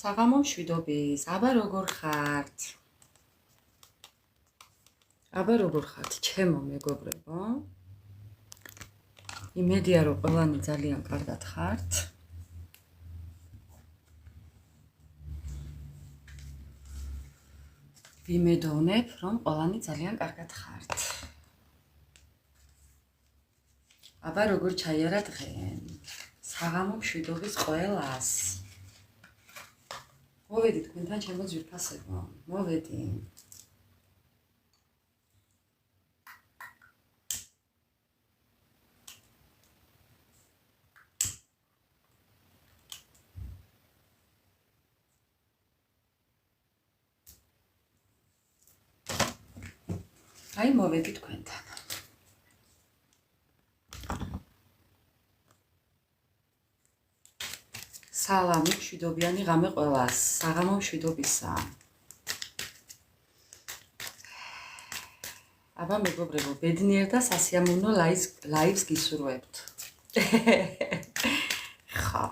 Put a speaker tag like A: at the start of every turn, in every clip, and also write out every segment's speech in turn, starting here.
A: საღამო მშვიდობის, აბა როგორ ხართ? აბა როგორ ხართ, ჩემო მეგობრებო? იმედია რომ ყველანი ძალიან კარგად ხართ. ვიმედოვნებ, რომ ყველანი ძალიან კარგად ხართ. აბა როგორ ჩაიარა დღე? საღამო მშვიდობის ყველას. მოვედი თქვენთან ჩემო ძვირფასებო, მოვედი. აი მოვედი თქვენთან. სალამი, მშვიდობიანი ღამე ყველას. საღამო მშვიდობისა. აბა მეგობრებო, ბედნიერ და სასიამოვნო ლაივს გისურვებთ. ხა.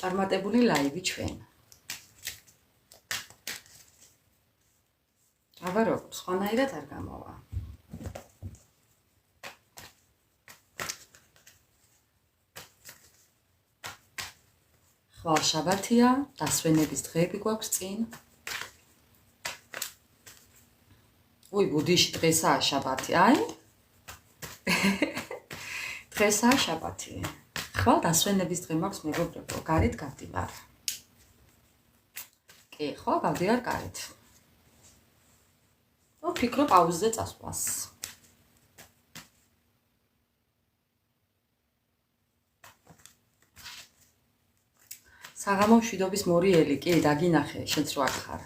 A: წარმატებული ლაივი ჩვენ. აბა როგორ, სხვანაირად არ გამოვა. ხვალ შაბათია, დასვენების დღეები გვაქვს წინ. უი, ბუდიში დღესაა შაბათი, აი? დღესაა შაბათი. ხვალ დასვენების დღე მაქვს მეგობრებო, გარეთ გავდივარ. კი, ხვალ გავდივარ გარეთ. ვფიქრობ პაუზზე წასვლას. საღამო მშვიდობის მორიელი, კი, დაგინახე, შენც რო აქ ხარ.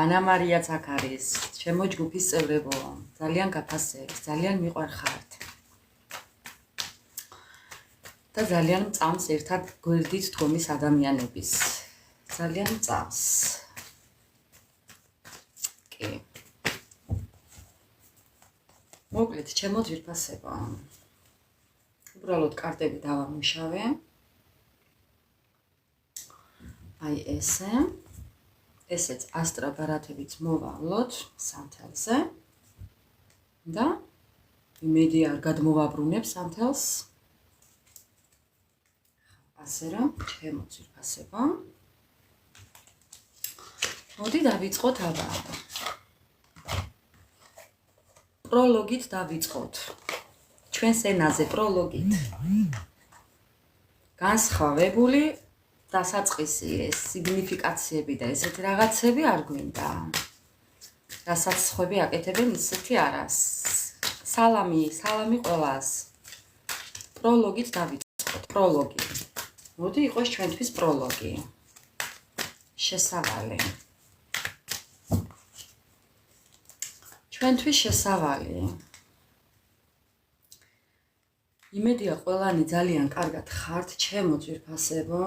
A: ანა მარიაც აქ არის, ჩემო ჯგუფის წევრებო, ძალიან გაფასებთ, ძალიან მიყვარხართ. და ძალიან მწამს ერთად გვერდით დგომის ადამიანების. ძალიან მწამს. კი. მოკლედ, ჩემო ძვირფასებო. უბრალოდ კარტები დავამუშავე. აი ესე. ესეც ასტრაბარათებიც მოვავლოთ სანთელზე. და იმედი არ გადმოვაბრუნებ სანთელს. ასე რომ, ჩემო ძვირფასებო. მოდი დავიწყოთ აბა. პროლოგით დავიწყოთ. ჩვენს ენაზე პროლოგით. განსხვავებული დასაწყისი ეს სიგნიფიკაციები და ესეთი რაღაცები არ გვინდა. რასაც სხვები აკეთებენ, ისეთი არას. სალამი ყველას. პროლოგით დავიწყოთ. პროლოგი. მოდი იყოს ჩვენთვის პროლოგი. შესავალი. ჩვენთვის შესავალი. იმედია ყველანი ძალიან კარგად ხართ, ჩემო ძვირფასებო.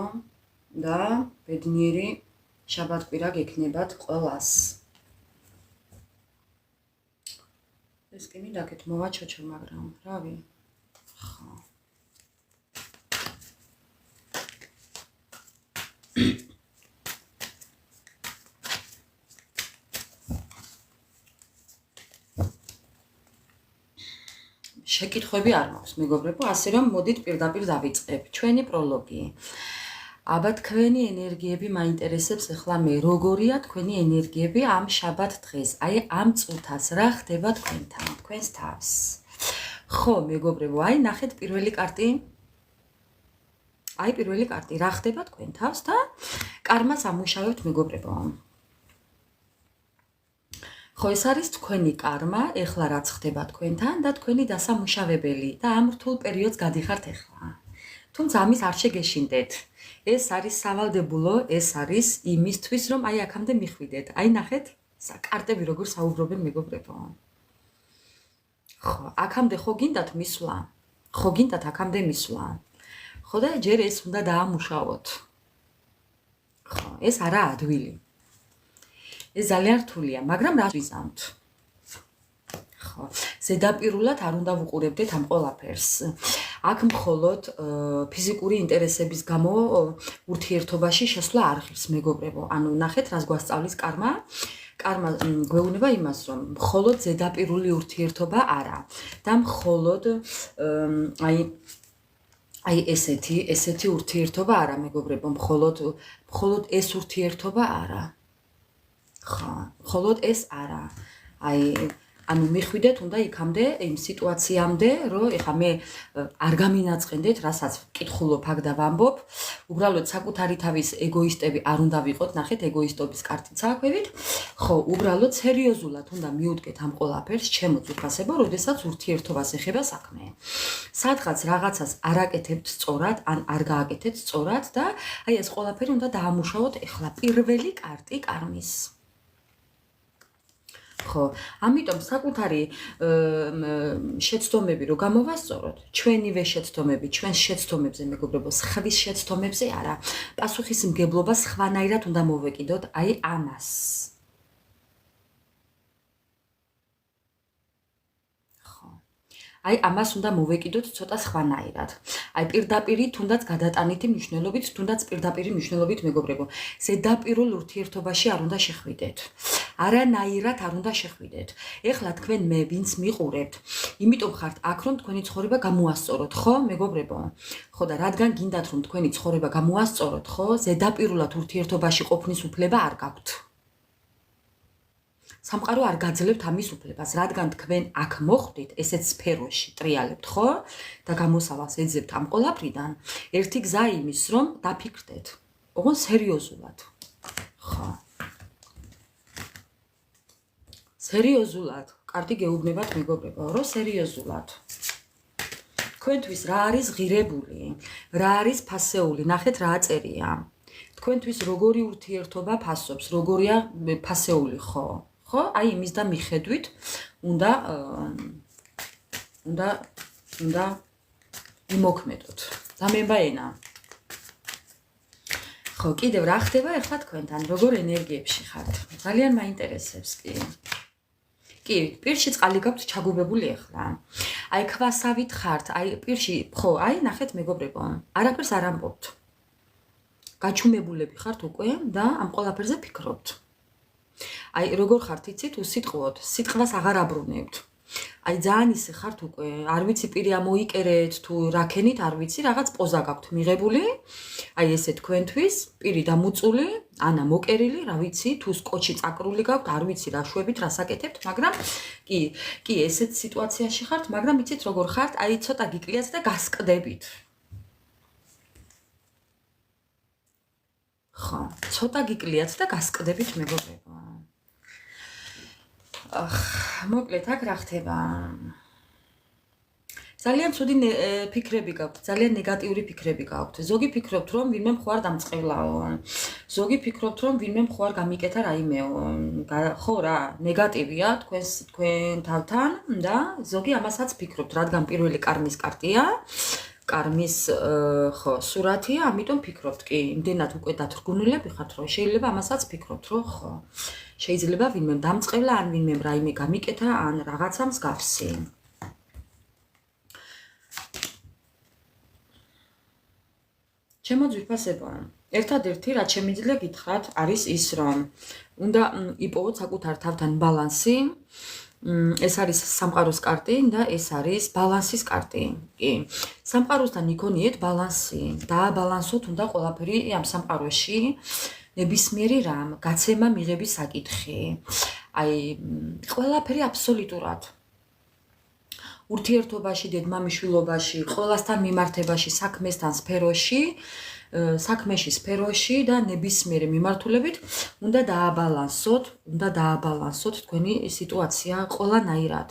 A: და ბედნიერი შაბათკვირა გექნებათ ყველას. ეს კი მინდა აქეთ მოვაჩოჩო, მაგრამ რავი. ხო. შეკითხვები არ მაქვს, მეგობრებო, ასე რომ მოდით პირდაპირ დავიწყებ. ჩვენი პროლოგი. აბა თქვენი ენერგიები მაინტერესებს ახლა მე, როგორია თქვენი ენერგიები ამ შაბათ დღეს, აი ამ წუთას, რა ხდება თქვენთან, თქვენს თავს. ხო, მეგობრებო, აი ნახეთ პირველი კარტი. აი პირველი კარტი, რა ხდება თქვენ თავს და კარმას ამუშავებთ, მეგობრებო. ხო, ეს არის თქვენი კარმა, ახლა რაც ხდება თქვენთან და თქვენი დასამუშავებელი და ამ რთულ პერიოდს გადიხართ ახლა. თუმცა ამის არ შეგეშინდეთ. ეს არის სავალდებულო, ეს არის იმისთვის, რომ აი აქამდე მიხვიდეთ. აი ნახეთ, კარტები როგორ საუბრობენ, მეგობრებო. ხო, აქამდე ხო გინდათ მისვლა? ხო გინდათ აქამდე მისვლა? ხო და ჯერ ეს უნდა დაამუშავოთ. ხო, ეს არა ადვილი. ეს ძალიან რთულია, მაგრამ რა ვიზამთ? ხო, ზედაპირულად არ უნდა ვუყურებდეთ ამ ყველაფერს. აქ მხოლოდ ფიზიკური ინტერესების გამო ურთიერთობაში შესვლა არ ღირს, მეგობრებო. ანუ ნახეთ, რას გვასწავლის კარმა. კარმა გვეუბნება იმას, რომ მხოლოდ ზედაპირული ურთიერთობა არა და მხოლოდ აი ესეთი ურთიერთობა არა, მეგობრებო, მხოლოდ ეს ურთიერთობა არა. ხო, მხოლოდ ეს არა. ანუ მიხვიდეთ უნდა იქამდე იმ სიტუაციამდე, რომ ეხა მე არ გამინაწყენდეთ, რასაც ვკითხულობ აქ და ვამბობ, უბრალოდ საკუთარი თავის ეგოისტები არ უნდა ვიყოთ, ნახეთ, ეგოისტობის კარტიც აქვევით. ხო, უბრალოდ სერიოზულად უნდა მიუდგეთ ამ ყველაფერს, ჩემო ძვირფასებო, როდესაც ურთიერთობას ეხება საქმე. სადღაც რაღაცას არ აკეთებთ სწორად, ან არ გააკეთეთ სწორად და აი ეს ყველაფერი უნდა დაამუშავოთ ეხლა პირველი კარტი კარმის. ხო, ამიტომ საკუთარი შეცდომები რო გამოვასწოროთ, ჩვენივე შეცდომები, ჩვენს შეცდომებზე, მეგობრებო, სხვის შეცდომებზე არა. პასუხისმგებლობა სხვანაირად უნდა მოვეკიდოთ, აი ამას. აი ამას უნდა მოვეკიდოთ ცოტა სხვანაირად. აი პირდაპირი თუნდაც გადატანითი მნიშვნელობით, თუნდაც პირდაპირი მნიშვნელობით, მეგობრებო, ზედაპირულ ურთიერთობაში არ უნდა შეხვიდეთ. არანაირად არ უნდა შეხვიდეთ. ეხლა თქვენ მე ვინც მიყურებთ, იმიტომ ხართ აქ რომ თქვენი ცხოვრება გამოასწოროთ, ხო, მეგობრებო? ხო და რადგან გინდათ რომ თქვენი ცხოვრება გამოასწოროთ, ხო, ზედაპირულად ურთიერთობაში ყოფნის უფლება არ გაქვთ. სამყარო არ გაძლევთ ამის უფლებას, რადგან თქვენ აქ მოხვდით, ესეც სფეროში ტრიალებთ, ხო? და გამოსავალს ეძებთ ამ ყველაფრიდან. ერთი გზა იმის, რომ დაფიქრდეთ. ოღონდ სერიოზულად. ხო. სერიოზულად. კარტი გეუბნებათ, მეგობრებო, რომ სერიოზულად. თქვენთვის რა არის ღირებული? რა არის ფასეული? ნახეთ რა აწერია. თქვენთვის როგორი ურთიერთობა ფასობს, როგორია ფასეული, ხო? ხო, აი იმის და მიხედვით უნდა იმოქმედოთ. დამება ენა. ხო, კიდევ რა ხდება ახლა თქვენთან, როგორ ენერგიებში ხართ? ძალიან მაინტერესებს კი. კი, პირში წყალი გაქვთ ჩაგუბებული ახლა. აი ქვასავით ხართ, აი პირში, ხო, აი ნახეთ მეგობრებო, არაფერს არ ამბობთ. გაჩუმებულები ხართ უკვე და ამ ყველაფერზე ფიქრობთ. აი როგორ ხართ იცით, უსიტყვოდ, სიტყვას აღარ აბრუნებთ. აი ძალიან ისე ხართ უკვე, არ ვიცი პირი ამოიკერეთ თუ რაკენით, არ ვიცი, რაღაც პოზა გაქვთ მიღებული. აი ესე თქვენთვის, პირი დამუწული, ანა მოკერილი, რა ვიცი, თუ სკოჩი წაკრული გაქვთ, არ ვიცი რა შვებით, რას აკეთებთ, მაგრამ კი, ესეთ სიტუაციაში ხართ, მაგრამ იცით როგორ ხართ, აი ცოტა გიკლიათ და გასკდებით. ხო, ცოტა გიკლიათ და გასკდებით, მეგობრებო. მოკლედ აქ რა ხდება? ძალიან ცუდი ფიქრები გაქვთ, ძალიან ნეგატიური ფიქრები გაქვთ. ზოგი ფიქრობთ, რომ ვინმე მხوار დამწყევლაო. ზოგი ფიქრობთ, რომ ვინმე მხوار გამიკეთა რაიმეო. ხო რა, ნეგატივია თქვენ თავთან და ზოგი ამასაც ფიქრობთ, რადგან პირველი კარმის კარტია. კარმის ხო, სურათია, ამიტომ ფიქრობთ, კი, იმდენად უკვე დათრგუნულები ხართ, რომ შეიძლება ამასაც ფიქრობთ, რომ ხო. შეიძლება ვინმე დამწყევლა, ან ვინმე რაიმე გამიკეთა, ან რაღაცა მსგავსი. ჩემო ძვირფასებო, ერთადერთი რაც შემიძლია გითხრათ, არის ის, რომ უნდა იპოვოთ საკუთარ თავთან ბალანსი. ეს არის სამყაროს კარტი და ეს არის ბალანსის კარტი. კი. სამყაროსთან იქონიეთ ბალანსი. დააბალანსოთ უნდა ყველაფერი ამ სამყაროში. ნებისმიერი რამ, გაცემა მიღების საკითხი. აი, ყველაფერი აბსოლუტურად. ურთიერთობაში, დედმამიშვილობაში, ყველასთან მიმართებაში, საქმესთან სფეროში, საქმეში სფეროში და ნებისმიერი მიმართულებით უნდა დააბალანსოთ თქვენი სიტუაცია ყველანაირად.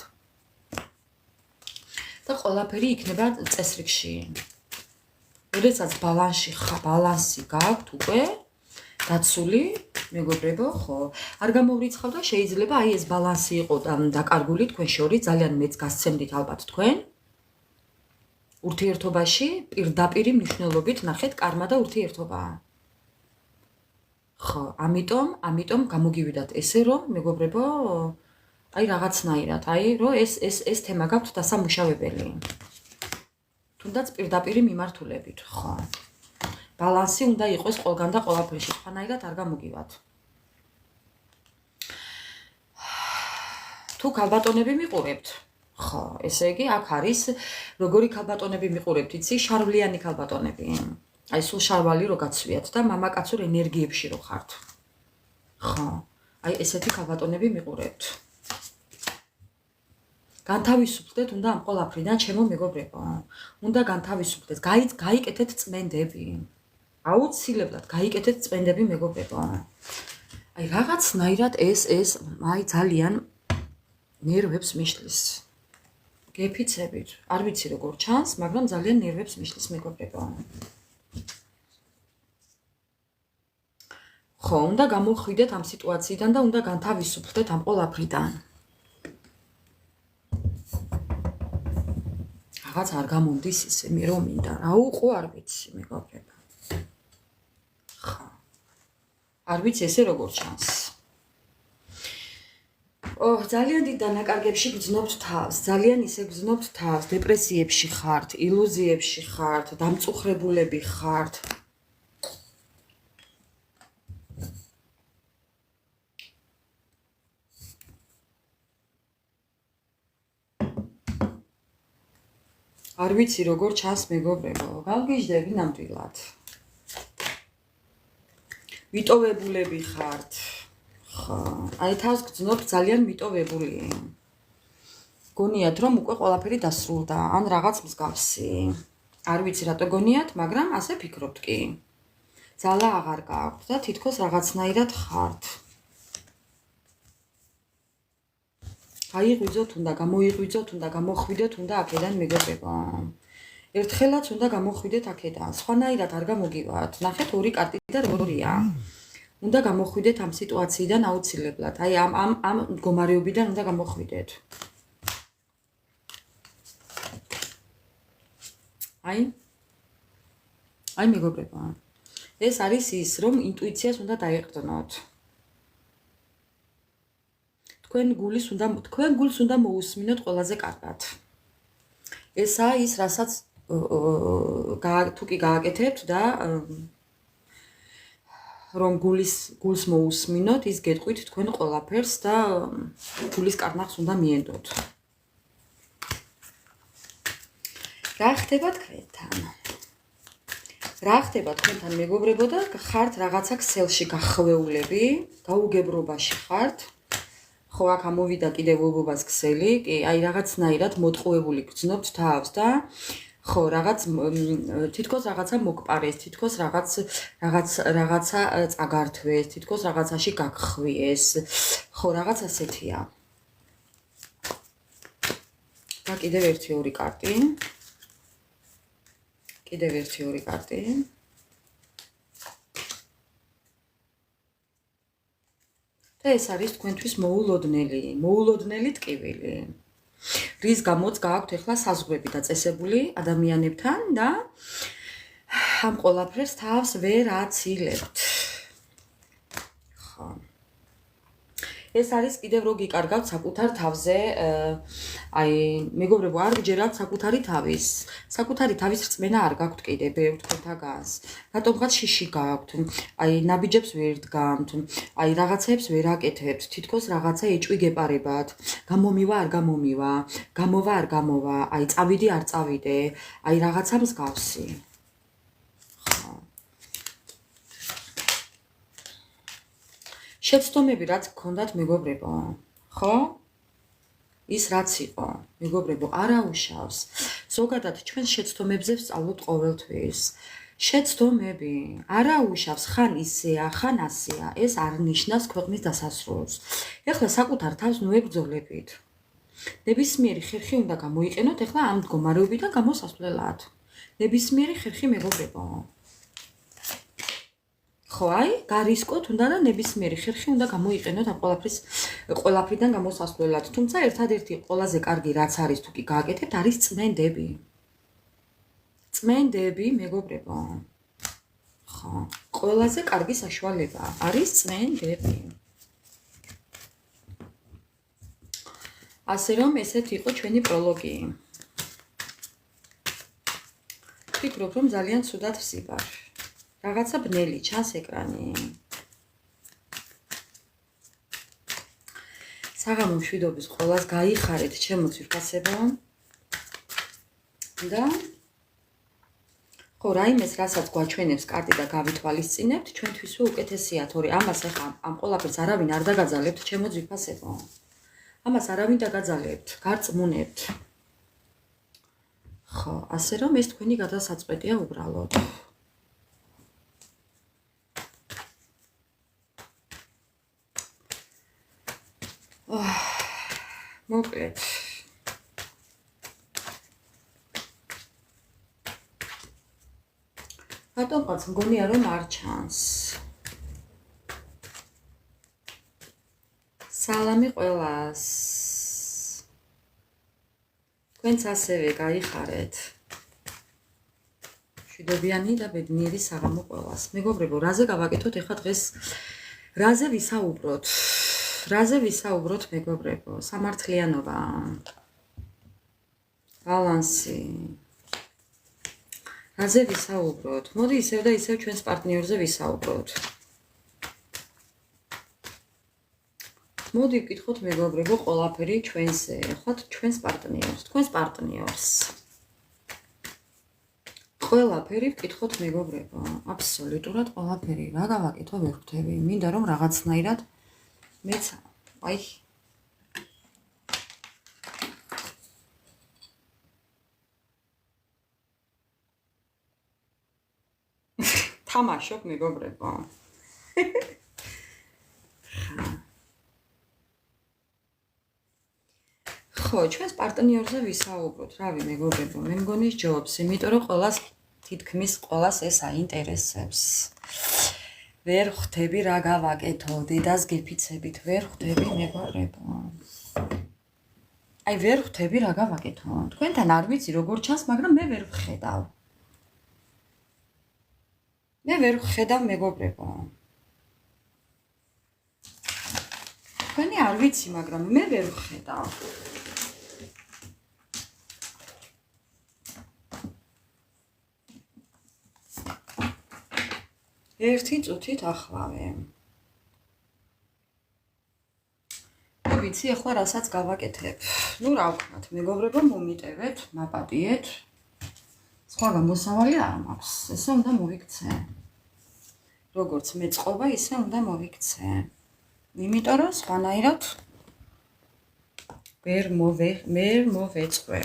A: და ყველაფერი იქნება წესრიგში. როდესაც ბალანსი გაქვთ უკვე დაცული, მეგობრებო, ხო, არ გამოვრიცხავ და შეიძლება აი ეს ბალანსი იყო დაკარგული თქვენ შორის, ძალიან მეც გასცემდით ალბათ თქვენ. ურთიერთობაში პირდაპირი მნიშვნელობით ნახეთ კარმა და ურთიერთობა. ხო, ამიტომ გამოგივიდათ ესე რომ მეგობრებო, აი რაღაცნაირად, აი რომ ეს თემა გაქვთ დასამუშავებელი. თუნდაც პირდაპირი მიმართულებით, ხო. ბალანსი უნდა იყოს ყველგან და ყველაფერში, სხვანაირად არ გამოგივათ. თუ ქალბატონები მიყურებთ, ხო, ესე იგი აქ არის როგორი ქალბატონები მიყურებთ, იცი, შარვლიანი ქალბატონები. აი სულ შარვალი რო გაცვიათ და მამაკაცურ ენერგიებში რო ხართ. ხო, აი ესეთი ქალბატონები მიყურებთ. განთავისუფლდეთ უნდა ამ ყველაფრიდან, ჩემო მეგობრებო. უნდა განთავისუფლდეთ, გაიკეთეთ წმენდები. აუცილებლად გაიკეთეთ წმენდები, მეგობრებო. აი რაღაცნაირად ეს აი ძალიან ნერვებს მიშლის. გეფიცებით. არ ვიცი როგორ ჩანს, მაგრამ ძალიან ნერვებს მიშლის, მეგობრებო. ხო, უნდა გამოხვიდეთ ამ სიტუაციიდან და უნდა განთავისუფლდეთ ამ ყველაფრიდან. რაღაც არ გამომდის ისე, მე რომ მინდა, რა უყო არ ვიცი, მეგობრებო. ხო. არ ვიცი ესე როგორ ჩანს. ძალიან დიდ დანაკარგებში გძნობთ თავს, ძალიან ისე გძნობთ თავს, დეპრესიებში ხართ, ილუზიებში ხართ, დამწუხრებულები ხართ. არ ვიცი როგორ ჩანს, მეგობრებო, გავგიჟდები ნამდვილად. მიტოვებულები ხართ. ხო, აი თავს გძნობთ ძალიან მიტოვებული. გონიათ რომ უკვე ყველაფერი დასრულდა, ან რაღაც მსგავსი. არ ვიცი რატო გონიათ, მაგრამ ასე ფიქრობთ კი. ძალა აღარ გააქვთ და თითქოს რაღაცნაირად ხართ. გაიღვიძოთ უნდა, გამოიღვიძოთ უნდა, გამოხვიდეთ უნდა აქედან, მეგობრებო. ერთხელაც უნდა გამოხვიდეთ აქედან, სხვანაირად არ გამოგივათ. ნახეთ ორი კარტი და როგორია. უნდა გამოხვიდეთ ამ სიტუაციიდან აუცილებლად. აი ამ მდგომარეობიდან უნდა გამოხვიდეთ. აი მეგობრებო. ეს არის ის, რომ ინტუიციას უნდა დაეყრდნოთ. თქვენ გულს უნდა მოусმინოთ ყველაზე კარგად. ესაა ის, რასაც თუ კი გააკეთებთ და რომ გულს მოусმინოთ, ის გეტყვით თქვენ ყველაფერს და გულის კარნახს უნდა მიენდოთ. რა ხდება თქვენთან? რა ხდება თქვენთან, მეგობრებო და ხართ რაღაცა ქსელში გახვეულები, გაუგებრობაში ხართ. ხო, აქ ამოვიდა კიდევ ობობას ქსელი, კი, აი რაღაცნაირად მოტყუებული გძნობთ თავს და ხო, თითქოს რაღაცა მოგპარეს, თითქოს რაღაცა წაგართვეს, თითქოს რაღაცაში გაგხვიეს. ხო, რაღაც ასეთია. და კიდევ ერთი ორი კარტი. კიდევ ერთი ორი კარტი. და ეს არის თქვენთვის მოულოდნელი ტკივილი. რის გამოც გააქვთ ახლა საზღვრები დაწესებული ადამიანებთან და ამ ყველაფერს თავს ვერ აცილებთ. ხო. ეს არის კიდევ რო გიკარგავთ საკუთარ თავზე, აი, მეგობრებო, არ გჯერათ საკუთარი თავის. საკუთარი თავის რწმენა არ გაქვთ კიდე ბევრ თქვენთაგანს. რატომღაც შიში გაქვთ, აი, ნაბიჯებს ვერ დგამთ, აი, რაღაცებს ვერ აკეთებთ, თითქოს რაღაცა ეჭვი გეპარებათ. გამომივა არ გამომივა, გამოვა არ გამოვა, აი, წავიდე არ წავიდე, აი, რაღაცა მსგავსი. ხო. შეცდომები რაც გქონდათ, მეგობრებო, ხო? ის რაც იყო, მეგობრებო, არ აუშავს. ზოგადად ჩვენ შეცდომებზე ვსწავლობთ ყოველთვის. შეცდომები არ აუშავს, ხან ისეა, ხან ასეა, ეს არ ნიშნავს ქვეყნის დასასრულს. ეხლა საკუთარ თავს ნუ ებრძოლებით. ნებისმიერი ხერხი უნდა გამოიყენოთ ეხლა ამ მდგომარეობიდან გამოსასვლელად. ნებისმიერი ხერხი, მეგობრებო. ხო, აი, გარისკოთ უნდა და ნებისმიერი ხერხი უნდა გამოიყენოთ ამ ყველაფრიდან გამოსასვლელად. თუმცა ერთადერთი ყველაზე კარგი რაც არის თუ კი გააკეთებთ, არის წმენდები. წმენდები, მეგობრებო. ხო, ყველაზე კარგი საშუალება არის წმენდები. ასე რომ ესეთ იყო ჩვენი პროლოგი. ვფიქრობ, რომ ძალიან ცუდად ვსიბარ. Რაღაცა ბნელი ჩანს ეკრანი. საღამო მშვიდობის ყველას გაიხარეთ ჩემო ძვირფასებო. და ხო, რაიმეს რასაც გვაჩვენებს კარტი და გავითვალისწინებთ, ჩვენთვისვე უკეთესია, თორე ამას ახლა ამ ყველაფერს არავინ არ დაგაძალებთ ჩემო ძვირფასებო. ამას არავინ დაგაძალებთ, გარწმუნებთ. ხო, ასე რომ ეს თქვენი გადასაწყვეტია უბრალოდ. მოკლედ. რატომღაც მგონია რომ არ ჩანს. სალამი ყველას. თქვენც ასევე გაიხარეთ. მშვიდობიანი და ბედნიერი საღამო ყველას. მეგობრებო, რაზე გავაკეთოთ ახლა დღეს? რაზე ვისაუბროთ? რაზე ვისაუბროთ მეგობრებო? სამართლიანობა. ბალანსი. რაზე ვისაუბროთ? მოდი ისევ და ისევ ჩვენს პარტნიორზე ვისაუბროთ. მოდი ვკითხოთ მეგობრებო ყველაფერი ჩვენზე, ხოთ ჩვენს პარტნიორს, თქვენს პარტნიორს. ყველაფერი ვკითხოთ მეგობრებო, აბსოლუტურად ყველაფერი. რა გავაკეთო ვერ ხვდები, მინდა რომ რაღაცნაირად მეც აი თამაშობ მეგობრებო. ხო, ჩვენს პარტნიორზე ვისაუბროთ, რავი მეგობრებო, მე მგონი ჯობს, იმიტომ რომ ყველას თითქმის ყველას ეს აინტერესებს. ვერ ხვდები რა გავაკეთო, დედას გეფიცებით, ვერ ხვდები მეგობრებო. აი ვერ ხვდები რა გავაკეთო. თქვენთან არ ვიცი როგორ ჩანს, მაგრამ მე ვერ ვხედავ. მე ვერ ვხედავ მეგობრებო. თქვენი არ ვიცი, მაგრამ მე ვერ ვხედავ. ერთი წუთით ახლავე. მე ვიცი ახლა რასაც გავაკეთებ. ნუ რა ვქნათ, მეგობრებო, მომიტევეთ, მაპატიეთ. სხვა გამოსავალი არ მაქვს. ესე უნდა მოვიქცე. როგორც მეწყობა, ისე უნდა მოვიქცე. იმიტომ რომ სხვანაირად ვერ მოვეწყვე.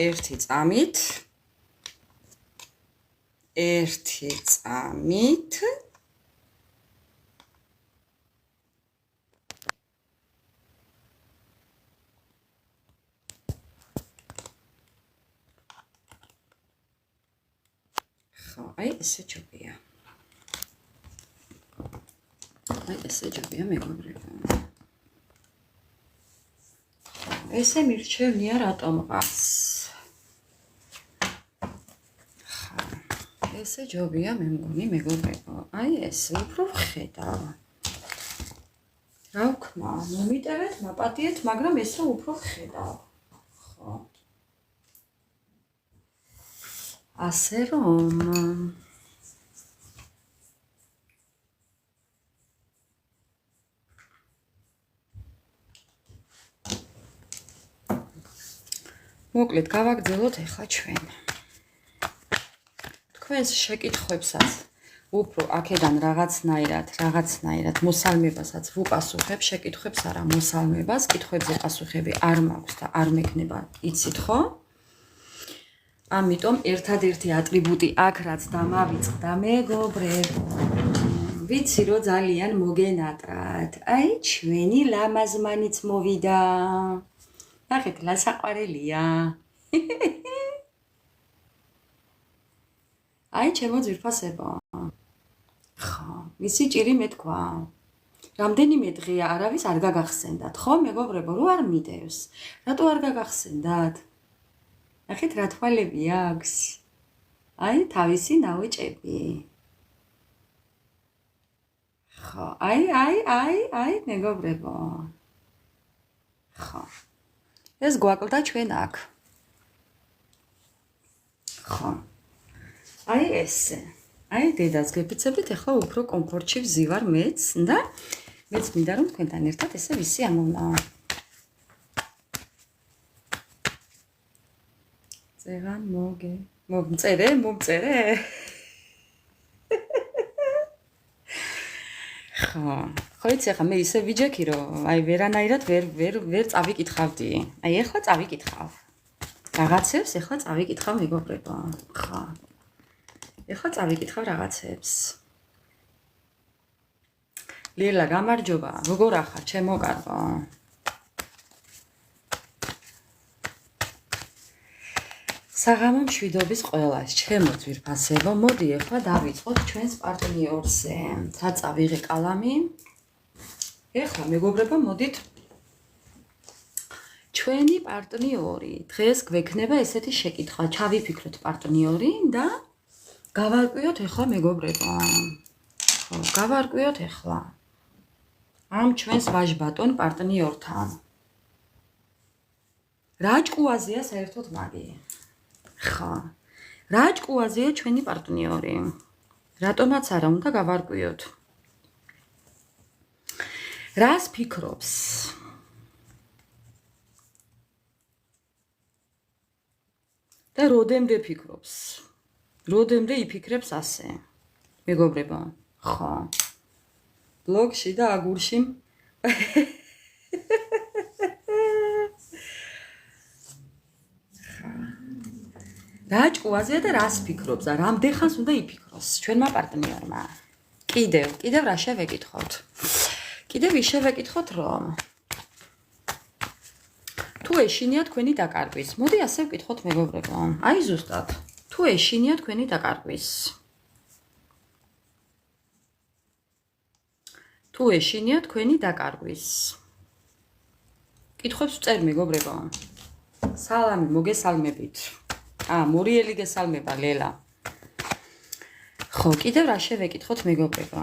A: ერთი წამით ხო, აი ესე ჯობია. აი ესე ჯობია მეგობრებო. ესე მირჩევნია რატომღაც. ესე ჯობია მე მგონი მეგობრებო. აი ესე უფრო ვხედავ. რა ვქნა, მომიტევეთ, მაპატიეთ, მაგრამ ესე უფრო ვხედავ. ხო. ასე რომ მოკლედ გავაგრძელოთ ახლა ჩვენ. თქვენს შეკითხვებსაც უფრო აქედან რაღაცნაირად მოსალმებასაც ვუპასუხებ, შეკითხვებს არა მოსალმებას, კითხვებზე პასუხები არ მაქვს და არ მექნება, იცით ხო? ამიტომ ერთადერთი ატრიბუტი აქ რაც დამავიწყდა მეგობრებო. ვიცი რომ ძალიან მოგენატრათ. აი ჩვენი ლამაზმანიც მოვიდა. ნახეთ, ლასაყვარელია. აი ჩემო ძვირფასებო. ხო, მისი ჭირი მეთქვა. რამდენიმე დღეა არავის არ გაგახსენდათ, ხო მეგობრებო, რო არ მიდევს. რატო არ გაგახსენდათ? ნახეთ რა თვალები აქვს. აი თავისი ნაოჭები. ხო, აი მეგობრებო. ხო. ეს გვაკლდა ჩვენ აქ. ხო. აი ესე. აი დედას გეფიცებდით, ახლა უფრო კომფორტში ვზივარ მეც და მეც მინდა რომ თქვენთან ერთად ესე ვისი ამოვნა. წერან მომწერე. ხო იცი ახლა მე ისე ვიჯექი რომ აი ვერანაირად ვერ წავიკითხავდი. აი ახლა წავიკითხავ. რაღაცებს ახლა წავიკითხავ მეგობრებო. ხო. ახლა წავიკითხავ რაღაცებს. ლიელა გამარჯობა. როგორ ახარ ჩემო კარგო? საღამო მშვიდობის ყველას, ჩემო ძვირფასებო, მოდი ახლა დავიწყოთ ჩვენს პარტნიორზე. წავიღე კალამი. ახლა მეგობრებო, მოდით ჩვენი პარტნიორი. დღეს გვექნება ესეთი შეკითხვა, ჩავიფიქროთ პარტნიორი და გავარკვიოთ ახლა მეგობრებო. ხო, გავარკვიოთ ახლა ამ ჩვენს ვაჟბატონ პარტნიორთან. რა ჭკუაზეა საერთოდ მაგი? ხო. რა ჭკუაზეა ჩვენი პარტნიორი? რატომაც არა უნდა გავარკვიოთ. რას ფიქრობს? და როდემდე ფიქრობს? როდემდე იფიქრებს ასე? მეგობრებო, ხო. ბლოგში და აგურში რა ჭკუაზეა და რას ფიქრობს და რამდენ ხანს უნდა იფიქროს ჩვენმა პარტნიორმა? კიდევ რა შევეკითხოთ? კიდევ ის შევეკითხოთ რომ თუ ეშინია თქვენი დაკარგვის. მოდი ასე ვკითხოთ მეგობრებო. აი ზუსტად. თუ ეშინია თქვენი დაკარგვის. თუ ეშინია თქვენი დაკარგვის. კითხვებს ვწერ მეგობრებო. სალამი მოგესალმებით. მორიელი გესალმება ლელა. ხო, კიდევ რა შევეკითხოთ მეგობრებო.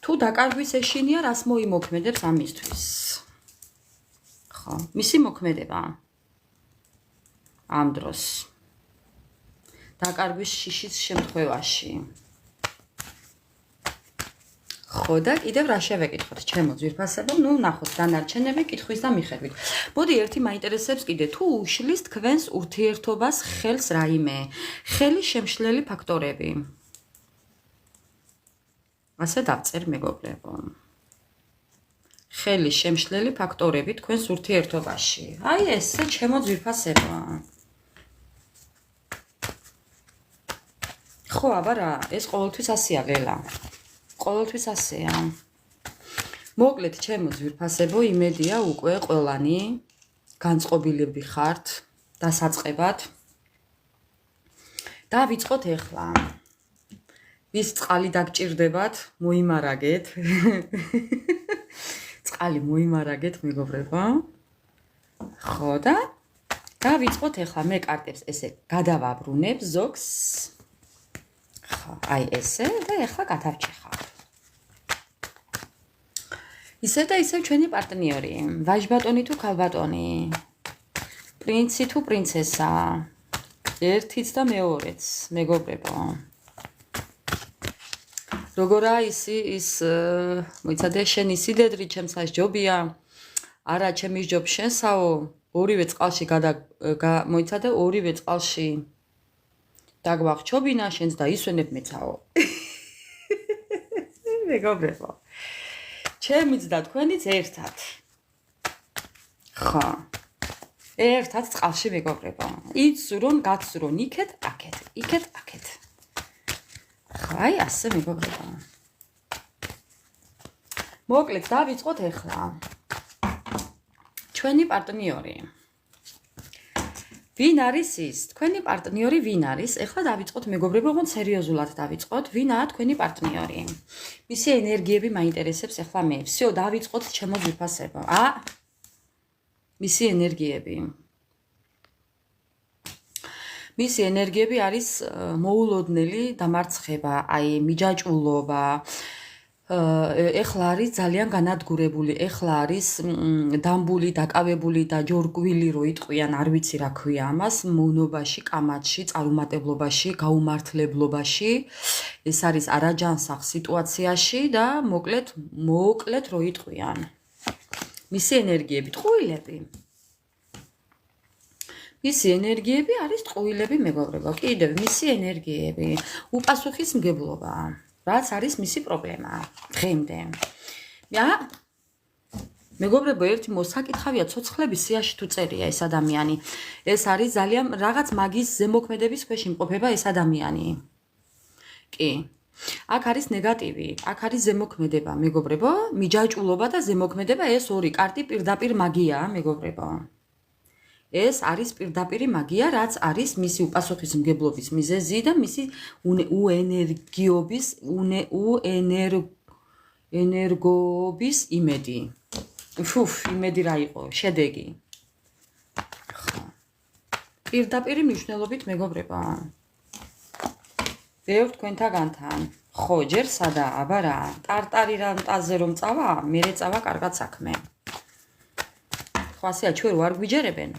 A: თუ დაკარგვის ეშინია, რას მოიმოქმედებს ამისთვის? ხო, მისი მოქმედება ამ დროს. დაკარგვის შიშის შემთხვევაში. ხო და კიდევ რა შევეკითხოთ ჩემო ძვირფასებო, ნახოთ დანარჩენები კითხვის და მიხედვით. მოდი ერთი მაინტერესებს კიდე, თუ უშლის თქვენს ურთიერთობას ხელს რაიმე, ხელის შემშლელი ფაქტორები. ასე დავწერ მეგობრებო. ხელის შემშლელი ფაქტორები თქვენს ურთიერთობაში. აი ესე ჩემო ძვირფასებო. ხო, აბა რა, ეს ყოველთვის ასეა ლელა. ყოველთვის ასეა. მოკლედ ჩემო ძვირფასებო, იმედია უკვე ყველანი განწყობილები ხართ დასაწყებად. დავიწყოთ ახლა. ვის წყალი დაგჭირდებათ, მოიმარაგეთ. წყალი მოიმარაგეთ მეგობრებო. ხო და დავიწყოთ ახლა მე კარტებს ესე გადავაბრუნებ ზოგს. ხო, აი ესე და ახლა გადავჭიხავ. ისე და ისე ჩვენი პარტნიორი, ვაჟბატონი თუ ქალბატონი, პრინცი თუ პრინცესა, ერთიც და მეორეც, მეგობრებო. როგორა ის მოიცადე შენი სიდედრი ჩემსას ჯობია, არა ჩემი ჯობ შენსაო, ორივე წყალში მოიცადე ორივე წყალში დაგვახჩობინა შენს და ისვენებ მეცაო. მეგობრებო. ჩემიც და თქვენიც ერთად. ხო. ერთად წყალში მეგობრებო. იცურონ, გაცურონ იქეთ, აქეთ, იქეთ, აქეთ. აი ასე მეგობრებო. მოკლედ დავიწყოთ ახლა. ჩვენი პარტნიორი. ვინ არის ის? თქვენი პარტნიორი ვინ არის? ახლა დავიწყოთ მეგობრებო, ოღონდ სერიოზულად დავიწყოთ. ვინაა თქვენი პარტნიორი? მისი ენერგიები მაინტერესებს ახლა მე. всё, დავიწყოთ ჩემო ძვირფასებო. მისი ენერგიები. მისი ენერგიები არის მოულოდნელი დამარცხება, აი მიჯაჭვულობა, ეხლა არის ძალიან განადგურებული, ეხლა არის დამბული, დაკავებული და ჯორკვილი რო იტყვიან, არ ვიცი რა ქვია ამას, მონობაში, კამათში, წარუმატებლობაში, გაუმართლებლობაში. ეს არის არაჯანსაღ სიტუაციაში და მოკლედ რო იტყვიან. მისი ენერგიები ტყუილები. მისი ენერგიები არის ტყუილები, მეგობრებო. კიდევ მისი ენერგიები უპასუხისმგებლობა. რაც არის მისი პრობლემა დღემდე. მეგობრებო, ერთი მოსაკითხავია ცოცხლების სიაში თუ წერია ეს ადამიანი. ეს არის ძალიან რაღაც მაგის ზემოქმედების ქვეშ იმყოფება ეს ადამიანი. კი. აქ არის ნეგატივი, აქ არის ზემოქმედება, მეგობრებო, მიჯაჭულობა და ზემოქმედება, ეს ორი კარტი პირდაპირ მაგიაა, მეგობრებო. ეს არის პირდაპირი მაგია, რაც არის მისი უპასუხისმგებლობის მიზეზი და მისი ენერგობის იმედი. იმედი რა იყო? შედეგი. ხო. პირდაპირი მნიშვნელობით, მეგობრებო. ბევრ თქვენთაგანთან. ხო, ჯერ სადა, აბა რა, ტარტარი რანტაზე რომ წავა, მერე წავა კარგად საქმე. ხო, ასეა, ჩვენ ვარ გვიჯერებენ.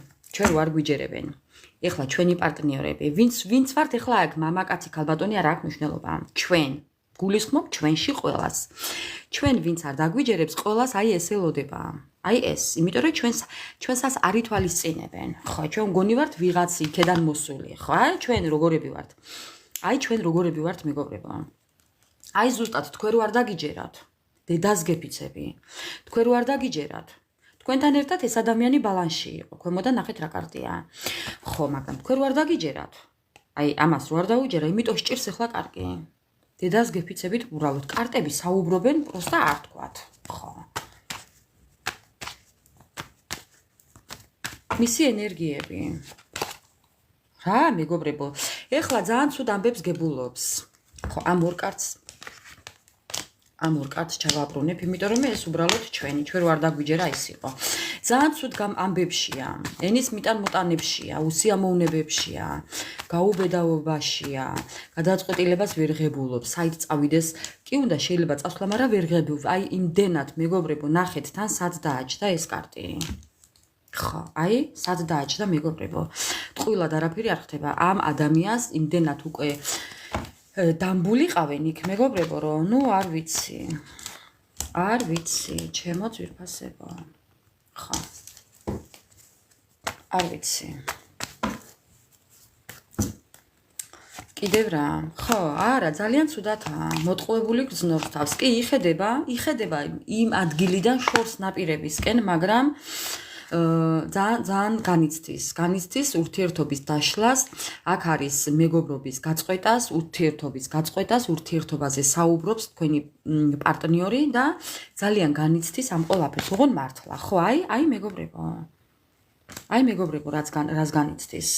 A: ეხლა ჩვენი პარტნიორები, ვინც ვართ ეხლა აქ, მამაკაცი, ქალბატონი არ აქვს მნიშვნელობა. ჩვენ გულისხმობ ჩვენში ყველას. ჩვენ ვინც არ დაგვიჯერებს, ყველას აი ეს ელოდება. აი ეს, იმიტომ რომ ჩვენსაც არ ითვალისწინებენ. ხო, ჩვენ მგონი ვართ ვიღაც იქედან მოსული. ხო, ჩვენ როგორები ვართ, მეგობრებო. აი ზუსტად თქვენ რო არ დაგიჯერათ, დედას გეფიცები. თქვენ რო არ დაგიჯერათ. თქვენთან ერთად ეს ადამიანი ბალანსში იყო. ქვემოდან ნახეთ რა კარტია. ხო, მაგრამ თქვენ რო არ დაგიჯერათ. აი ამას რო არ დაუჯერა, იმიტომ სჭირს ახლა კარგი. დედას გეფიცებით უბრალოდ კარტები საუბრობენ, პროსტა არ თქვათ. ხო. მისი ენერგიები. რა, მეგობრებო, ეხლა ძალიან ცუდ ამბებს გებულობს. ხო, ამ ორ კარტს ჩავაბრუნებ, იმიტომ რომ ეს უბრალოდ ჩვენ რო არ დაგვიჯერა ის იყო. ძალიან ცუდ ამბებშია, ენის მიტან-მოტანებშია, უსიამოვნებებშია, გაუბედავებაშია, გადაწყვეტილებას ვერ ღებულობს, საით წავიდეს, კი უნდა შეიძლება წასვლა, მაგრამ ვერ ღებულობს. აი იმდენად, მეგობრებო, ნახეთ თან სად დააჭდა ეს კარტი. ხო, აი, სად დააჭდა, მეგობრებო. ტყუილად არაფერი არ ხდება. ამ ადამიანს იმდენად უკვე დამბულიყავენ იქ, მეგობრებო, რომ არ ვიცი, ჩემო ძვირფასებო. ხო. არ ვიცი. კიდევ რა? ხო, არა, ძალიან ცუდათაა. მოტყუებული გრძნობს თავს. კი, იხედება იმ ადგილიდან შორს ნაპირებისკენ, მაგრამ ძალიან განიცდის ურთიერთობის დაშლას, აქ არის მეგობრობის გაწყვეტას, ურთიერთობაზე საუბრობს თქვენი პარტნიორი და ძალიან განიცდის ამ ყველაფერს, ოღონ მართლა. ხო, აი მეგობრებო, რაც განიცდის.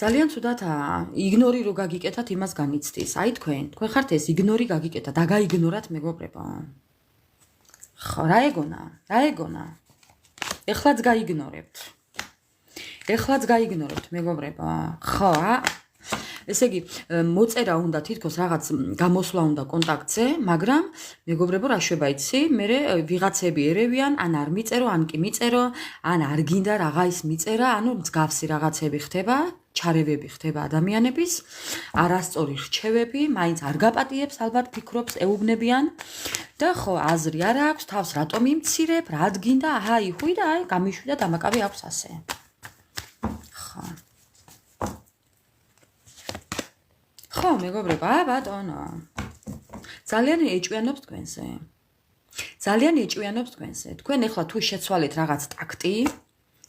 A: ძალიან ცუდათაა, იგნორი რო გაგიკეთათ, იმას განიცდის. აი თქვენ ხართ ეს იგნორი გაგიკეთათ, დაგაიგნორათ, მეგობრებო. ხო, რა ეგონა? ეხლაც გაიგნორებთ, მეგობრებო. ხო, ესე იგი, მოწერა უნდა თითქოს რაღაც გამოსვლა უნდა კონტაქტზე, მაგრამ მეგობრებო, რა შვება იცი, მე ვიღაცები ერევიან, ან არ მიწერო, ან კი მიწერო, ან არ გინდა რაღა ის მიწერა, ანუ მსგავსი რაღაცები ხდება, ჩარევები ხდება ადამიანების, არასწორი რჩევები, მაინც არ გაპატიებს, ალბათ ფიქრობს, ეუბნებიან და ხო, აზრი არ აქვს, თავს რატომ იმცირებ, რად გინდა, ჰუი და გამიშვი და დამაკავი აქვს ასე. ხო. ხო, მეგობრებო, ბატონო. ძალიან ეჭვიანობს თქვენზე. თქვენ ეხლა თუ შეცვალეთ რაღაც ტაქტი,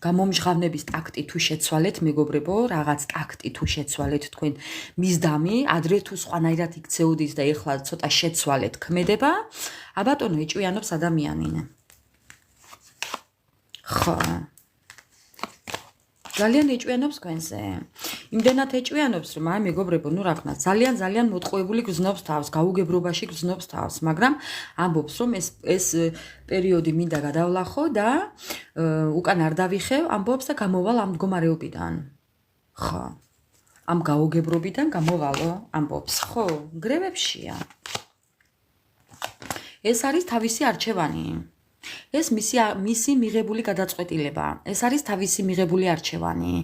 A: გამომჟღავნების ტაქტი თუ შეცვალეთ, მეგობრებო, რაღაც ტაქტი თუ შეცვალეთ თქვენ მისდამი, ადრე თუ სხვანაირად იქცეოდის და ეხლა ცოტა შეცვალეთ ქმედება, ბატონო, ეჭვიანობს ადამიანი. ხო. ძალიან ეჭვიანობს თქვენზე. იმდენად ეჭვიანობს, რომ აი მეგობრებო, რა ვქნა, ძალიან მოტყუებული გრძნობს თავს, გაუგებრობაში გრძნობს თავს, მაგრამ ამბობს, რომ ეს პერიოდი მინდა გადავლახო და უკან არ დავიხევ, ამბობს და გამოვალ ამ მდგომარეობიდან. ხო. ამ გაუგებრობიდან გამოვალო ამბობს, ხო, ნგრევებშია. ეს არის თავისი არჩევანი. ეს მისი მიღებული გადაწყვეტილება. ეს არის თავისი მიღებული არჩევანი.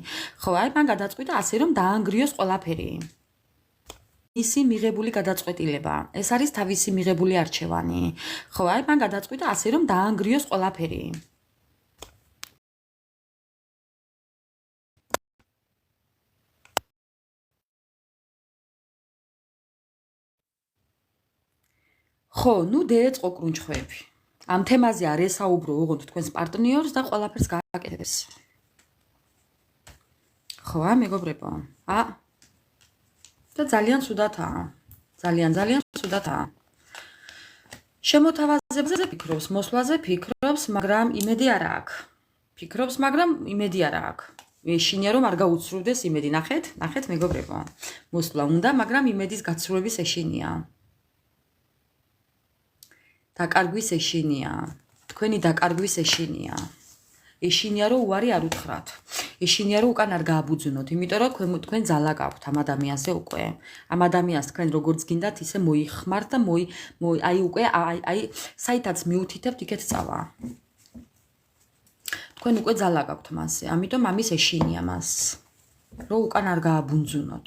A: ხო, აი მან გადაწყვიტა ასე რომ დაანგრიოს ყველაფერი. მისი მიღებული გადაწყვეტილება. ეს არის თავისი მიღებული არჩევანი. ხო, აი მან გადაწყვიტა ასე რომ დაანგრიოს ყველაფერი. ხო, ნუ დაეწყო კრუნჩხვები. ამ თემაზე არ ესაუბრო ოღონდ თქვენს პარტნიორს და ყველაფერს გააკეთებს. ხო, მეგობრებო. და ძალიან ცუდათაა. ძალიან ცუდათაა. შემოთავაზებზე ფიქრობს, მოსვლაზე ფიქრობს, მაგრამ იმედი არ აქვს. ფიქრობს, მაგრამ იმედი არ აქვს. ეშინია რომ არ გაუცრუდეს იმედი. ნახეთ, მეგობრებო. მოსვლა უნდა, მაგრამ იმედის გაცრუების ეშინია. დაკარგვის ეშინია. თქვენი დაკარგვის ეშინია. ეშინია რომ უარი არ უთხრათ. ეშინია რომ უკან არ გააბუძუნოთ, იმიტომ რომ თქვენ ძალა გაქვთ ამ ადამიანზე უკვე. ამ ადამიანს თქვენ როგორც გინდათ ისე მოიხმართ და აი უკვე აი საითაც მიუთითებთ იქეთ წავა. თქვენ უკვე ძალა გაქვთ მასზე, ამიტომ ამის ეშინია მას. რომ უკან არ გააბუნძუნოთ.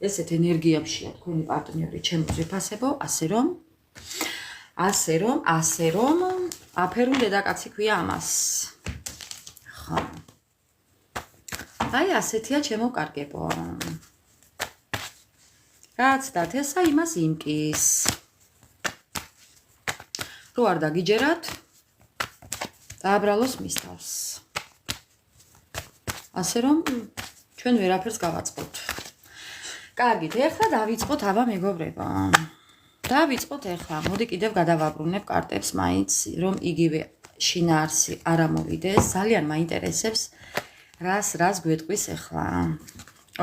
A: ესეთ ენერგიებშია თქვენი პარტნიორი ჩემო ძვირფასებო, ასე რომ აფერულ დედაკაცი ქვია ამას. ხო. აი ასეთია ჩემო კარგებო. რაც დათესა იმას იმკის. რო არ დაგიჯერათ დააბრალოს მისთავს. ასე რომ ჩვენ ვერაფერს გავაწყობთ. კარგით, ეხლა დავიწყოთ აბა მეგობრებო. დავიწყოთ ეხლა. მოდი კიდევ გადავაბრუნებ კარტებს მაინც, რომ იგივე შინაარსი არ ამოვიდეს. ძალიან მაინტერესებს რას გვეტყვის ეხლა.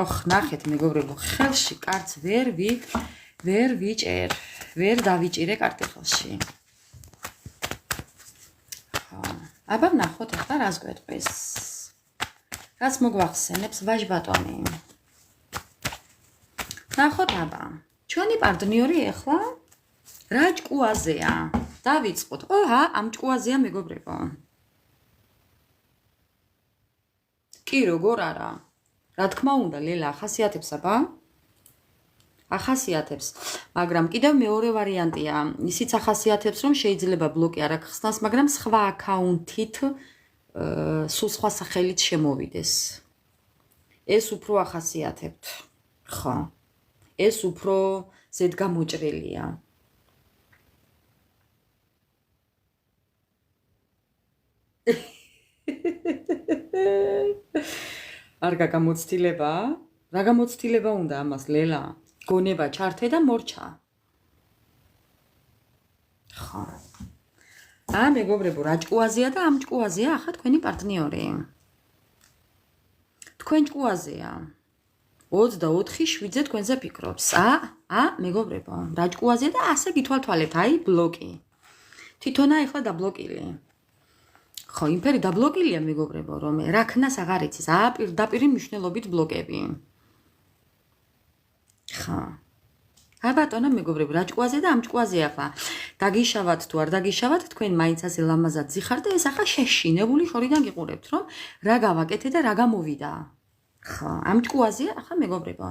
A: ოხ, ნახეთ მეგობრებო, ხელში კარტს ვერ ვიჭერ. ვერ დავიჭირე კარტი ხელში. აბა ნახოთ ეხლა რას გვეტყვის. რას მოგვახსენებს ვაჟბატონი. ნახოთ აბა. ჩვენი პარტნიორი ეხლა რა ჭკუაზეა? დავიწყოთ. ამ ჭკუაზეა მეგობრებო. კი როგორ არა? რა თქმა უნდა, ლელა ახასიათებს აბა? ახასიათებს, მაგრამ კიდევ მეორე ვარიანტია. ისიც ახასიათებს, რომ შეიძლება ბლოკი არ აღხსნას, მაგრამ სხვა აკაუნთით სულ სხვა სახელით შემოვიდეს. ეს უფრო ახასიათებთ. ხო. ეს უფრო ზედგამოჭრილია. არ გაგამოცდილება? რა გამოცდილება უნდა ამას, ლელა? გონება ჩართე და მორჩა. ხო. მეგობრებო, რა ჭკუაზეა და ამ ჭკუაზეა ახლა თქვენი პარტნიორი. თქვენ ჭკუაზეა. 24/7-ზე თქვენზე ფიქრობს. მეგობრებო, რა ჭკუაზეა და ასე გითვალთვალებთ, აი ბლოკი. თვითონა ეხლა დაბლოკილი. ხო, იმფერი დაბლოკილია მეგობრებო, რომ რა ქნას აღარ იცის. პირდაპირ მნიშვნელობით ბლოკები. ხო. ბატონო მეგობრებო, რა ჭკუაზე და ამ ჭკუაზე ახლა დაგიშავათ თუ არ დაგიშავათ, თქვენ მაინც ასე ლამაზად ზიხართ და ეს ახლა შეშინებული შორიდან გიყურებთ, რომ რა გავაკეთე და რა გამოვიდა. ხო, ამ ჭკუაზეა ახლა მეგობრებო.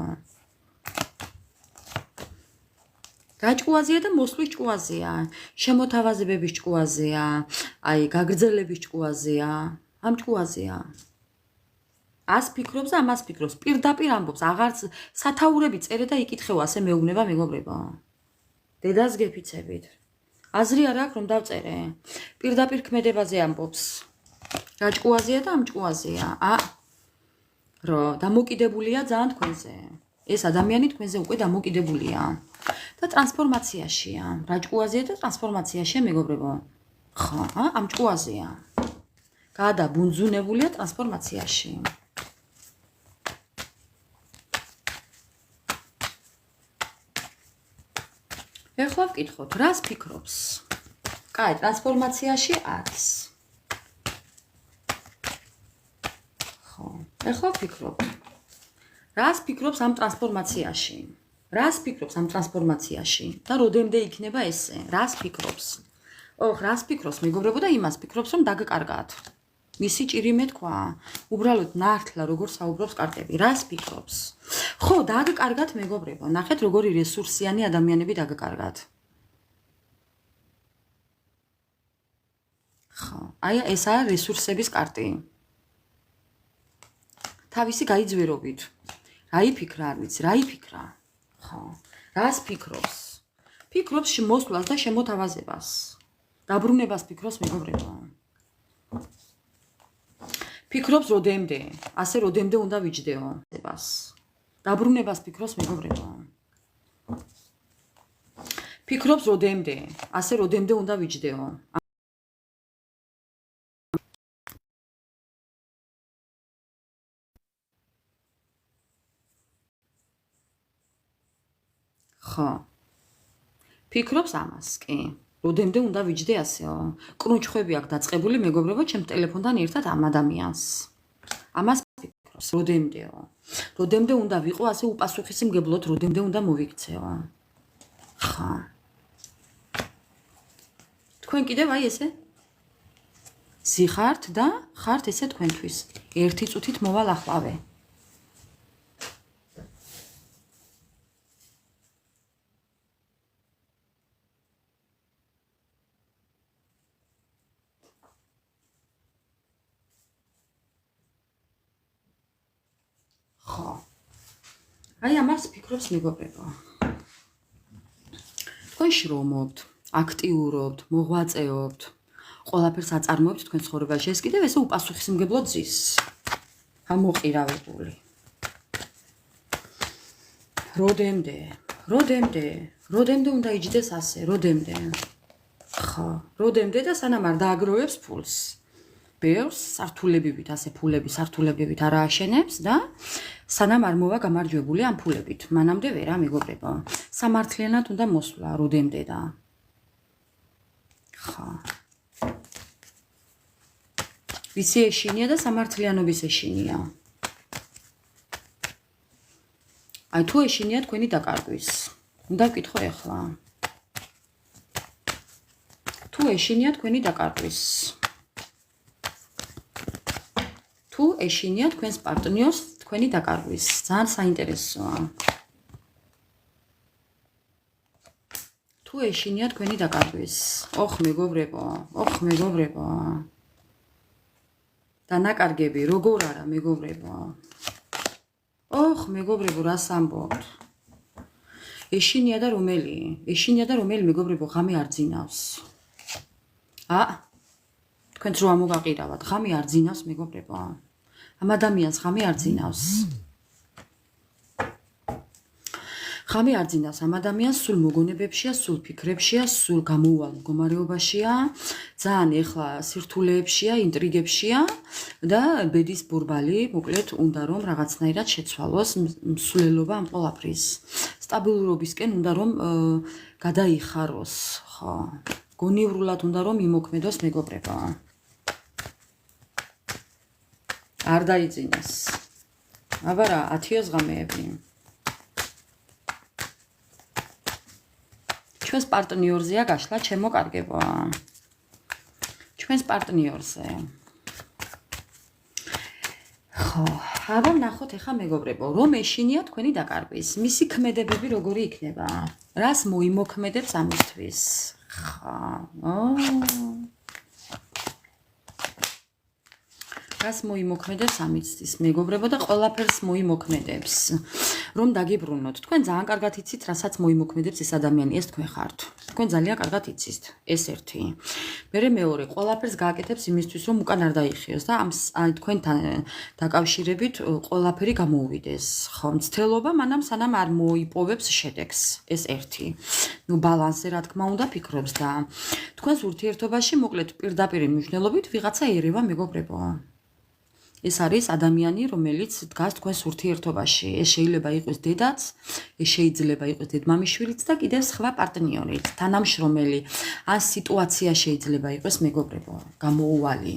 A: რა ჭკუაზეა და მოსვლის ჭკუაზეა, შემოთავაზებების ჭკუაზეა, აი გაგრძელების ჭკუაზეა, ამ ჭკუაზეა. ას ფიქრობს და ამას ფიქრობს, პირდაპირ ამბობს, აღარც სათაურები წერე და იკითხეო, ასე მეუბნება მეგობრებო. დედას გეფიცებით. აზრი არ აქვს რომ დავწერე. პირდაპირ ქმედებაზე ამბობს. რა ჭკუაზეა და ამ ჭკუაზეა. რო დამოკიდებულია ძალიან თქვენზე. ეს ადამიანი თქვენზე უკვე დამოკიდებულია და ტრანსფორმაციაშია. რა ჭკუაზეა და ტრანსფორმაციაშია მეგობრებო. ხო, ამ ჭკუაზეა. გადაბუნძუნებულია ტრანსფორმაციაში. ეხლა ვკითხოთ, რას ფიქრობს? კაი, ტრანსფორმაციაში არის. ხო, ეხლა ვფიქრობ. რას ფიქრობს ამ ტრანსფორმაციაში? რას ფიქრობს ამ ტრანსფორმაციაში? და როდემდე იქნება ესე? რას ფიქრობს? რას ფიქრობს მეგობრებო და იმას ფიქრობს რომ დაგაკარგათ. მისი ჭირი მეთქვა, უბრალოდ ნართლა როგორ საუბრობს კარტები, რას ფიქრობს? ხო, დაგაკარგათ მეგობრებო, ნახეთ როგორი რესურსიანი ადამიანები დაგაკარგათ. ხო, აი ესაა რესურსების კარტი. თავისი გაიძვერობით. რა იფიქრა, არ ვიცი, რა იფიქრა? ხო, რას ფიქრობს? ფიქრობს შემოსვლას და შემოთავაზებას. დაბრუნებას ფიქრობს მეგობრებო. ფიქრობს როდემდე, ასე როდემდე უნდა ვიჯდეო. დაბრუნებას ფიქრობს მეგობრებო. ფიქრობს როდემდე, ასე როდემდე უნდა ვიჯდეო. ხო. ფიქრობს ამას, კი. როდემდე უნდა ვიჯდე ასეო. კრუნჩხვები აქვს დაწყებული მეგობრებო, ჩემს ტელეფონთან ერთად ამ ადამიანს. ამას ფიქრობს, როდემდეო. როდემდე უნდა ვიყო ასე უპასუხისმგებლოდ, როდემდე უნდა მოვიქცეო. ხო. თქვენ კიდევ აი ესე ზიხართ და ხართ ესე თქვენთვის. ერთი წუთით მოვალ ახლავე. ხო. აი ამას ფიქრობს მეგობრებო. თქვენ შრომობთ, აქტიურობთ, მოღვაწეობთ, ყველაფერს აწარმოებთ თქვენ ცხოვრებაში. ეს კიდევ ესე უპასუხისმგებლოდ ზის. ამოყირავებული. როდემდე უნდა იჯდეს ასე, როდემდე. ხო, როდემდე და სანამ არ დააგროვებს ფულს. ბევრს სართულებივით, ასე ფულები სართულებივით არ ააშენებს და სანამ არ მოვა გამარჯვებული ამ ფულებით. მანამდე ვერა მეგობრებო. სამართლიანად უნდა მოსვლა როდემდე და. ხო. ვისი ეშინია და სამართლიანობის ეშინია. აი თუ ეშინია თქვენი დაკარგვის. უნდა ვკითხო ახლა. თუ ეშინია თქვენი დაკარგვის. თუ ეშინია თქვენს პარტნიორს თქვენი დაკარგვის. ძალიან საინტერესოა. თუ ეშინია თქვენი დაკარგვის. მეგობრებო. დანაკარგები როგორ არა მეგობრებო. მეგობრებო, რას ამბობთ? ეშინია და რომელი? ეშინია და რომელი მეგობრებო ღამე არ ძინავს. თქვენც რო ამოგაყირავათ, ღამე არ ძინავს მეგობრებო. ამ ადამიანს ღამე არ ძინავს. ღამე არ ძინავს ამ ადამიანს, სულ მოგონებებშია, სულ ფიქრებშია, სულ გამოუვალ მდგომარეობაშია, ძალიან ეხლა სირთულეებშია, ინტრიგებშია და ბედის ბურბალი, მოკლედ უნდა რომ რაღაცნაირად შეცვალოს მსვლელობა ამ ყველაფრის. სტაბილურობისკენ უნდა რომ გადაიხაროს, ხო. გონივრულად უნდა რომ იმოქმედოს მეგობრებო. არ დაიძინეს. აბა რა, 10-ოს ღამეები. ჩვენს პარტნიორზეა გაშლა ჩემო კარგებო. ჩვენს პარტნიორზე. ხო, აბა ნახოთ ახლა მეგობრებო, რომ ეშინია თქვენი დაკარგვის. მისი ქმედებები როგორი იქნება? რას მოიმოქმედებს ამისთვის? რას მოიმოქმედებს ამისთვის მეგობრებო და ყველაფერს მოიმოქმედებს. რომ დაგიბრუნოთ. თქვენ ძალიან კარგად იცით, რასაც მოიმოქმედებს ეს ადამიანი, ეს თქვენ ხართ. თქვენ ძალიან კარგად იცით, ეს ერთი. მერე მეორე, ყველაფერს გააკეთებს იმისთვის, რომ უკან არ დაიხიოს და ამ თქვენთან დაკავშირებით ყველაფერი გამოუვიდეს. ხო, მცდელობა მანამ სანამ არ მოიპოვებს შედეგს. ეს ერთი. ბალანსზე რა თქმა უნდა ფიქრობს და თქვენს ურთიერთობაში მოკლედ პირდაპირ მნიშვნელობით ვიღაცა ერევა მეგობრებო. ეს არის ადამიანი, რომელიც დგას თქვენს ურთიერთობაში. ეს შეიძლება იყოს დედაც, ეს შეიძლება იყოს დედმამიშვილიც და კიდევ სხვა პარტნიორიც, თანამშრომელი. ან სიტუაცია შეიძლება იყოს მეგობრებო, გამოუვალი.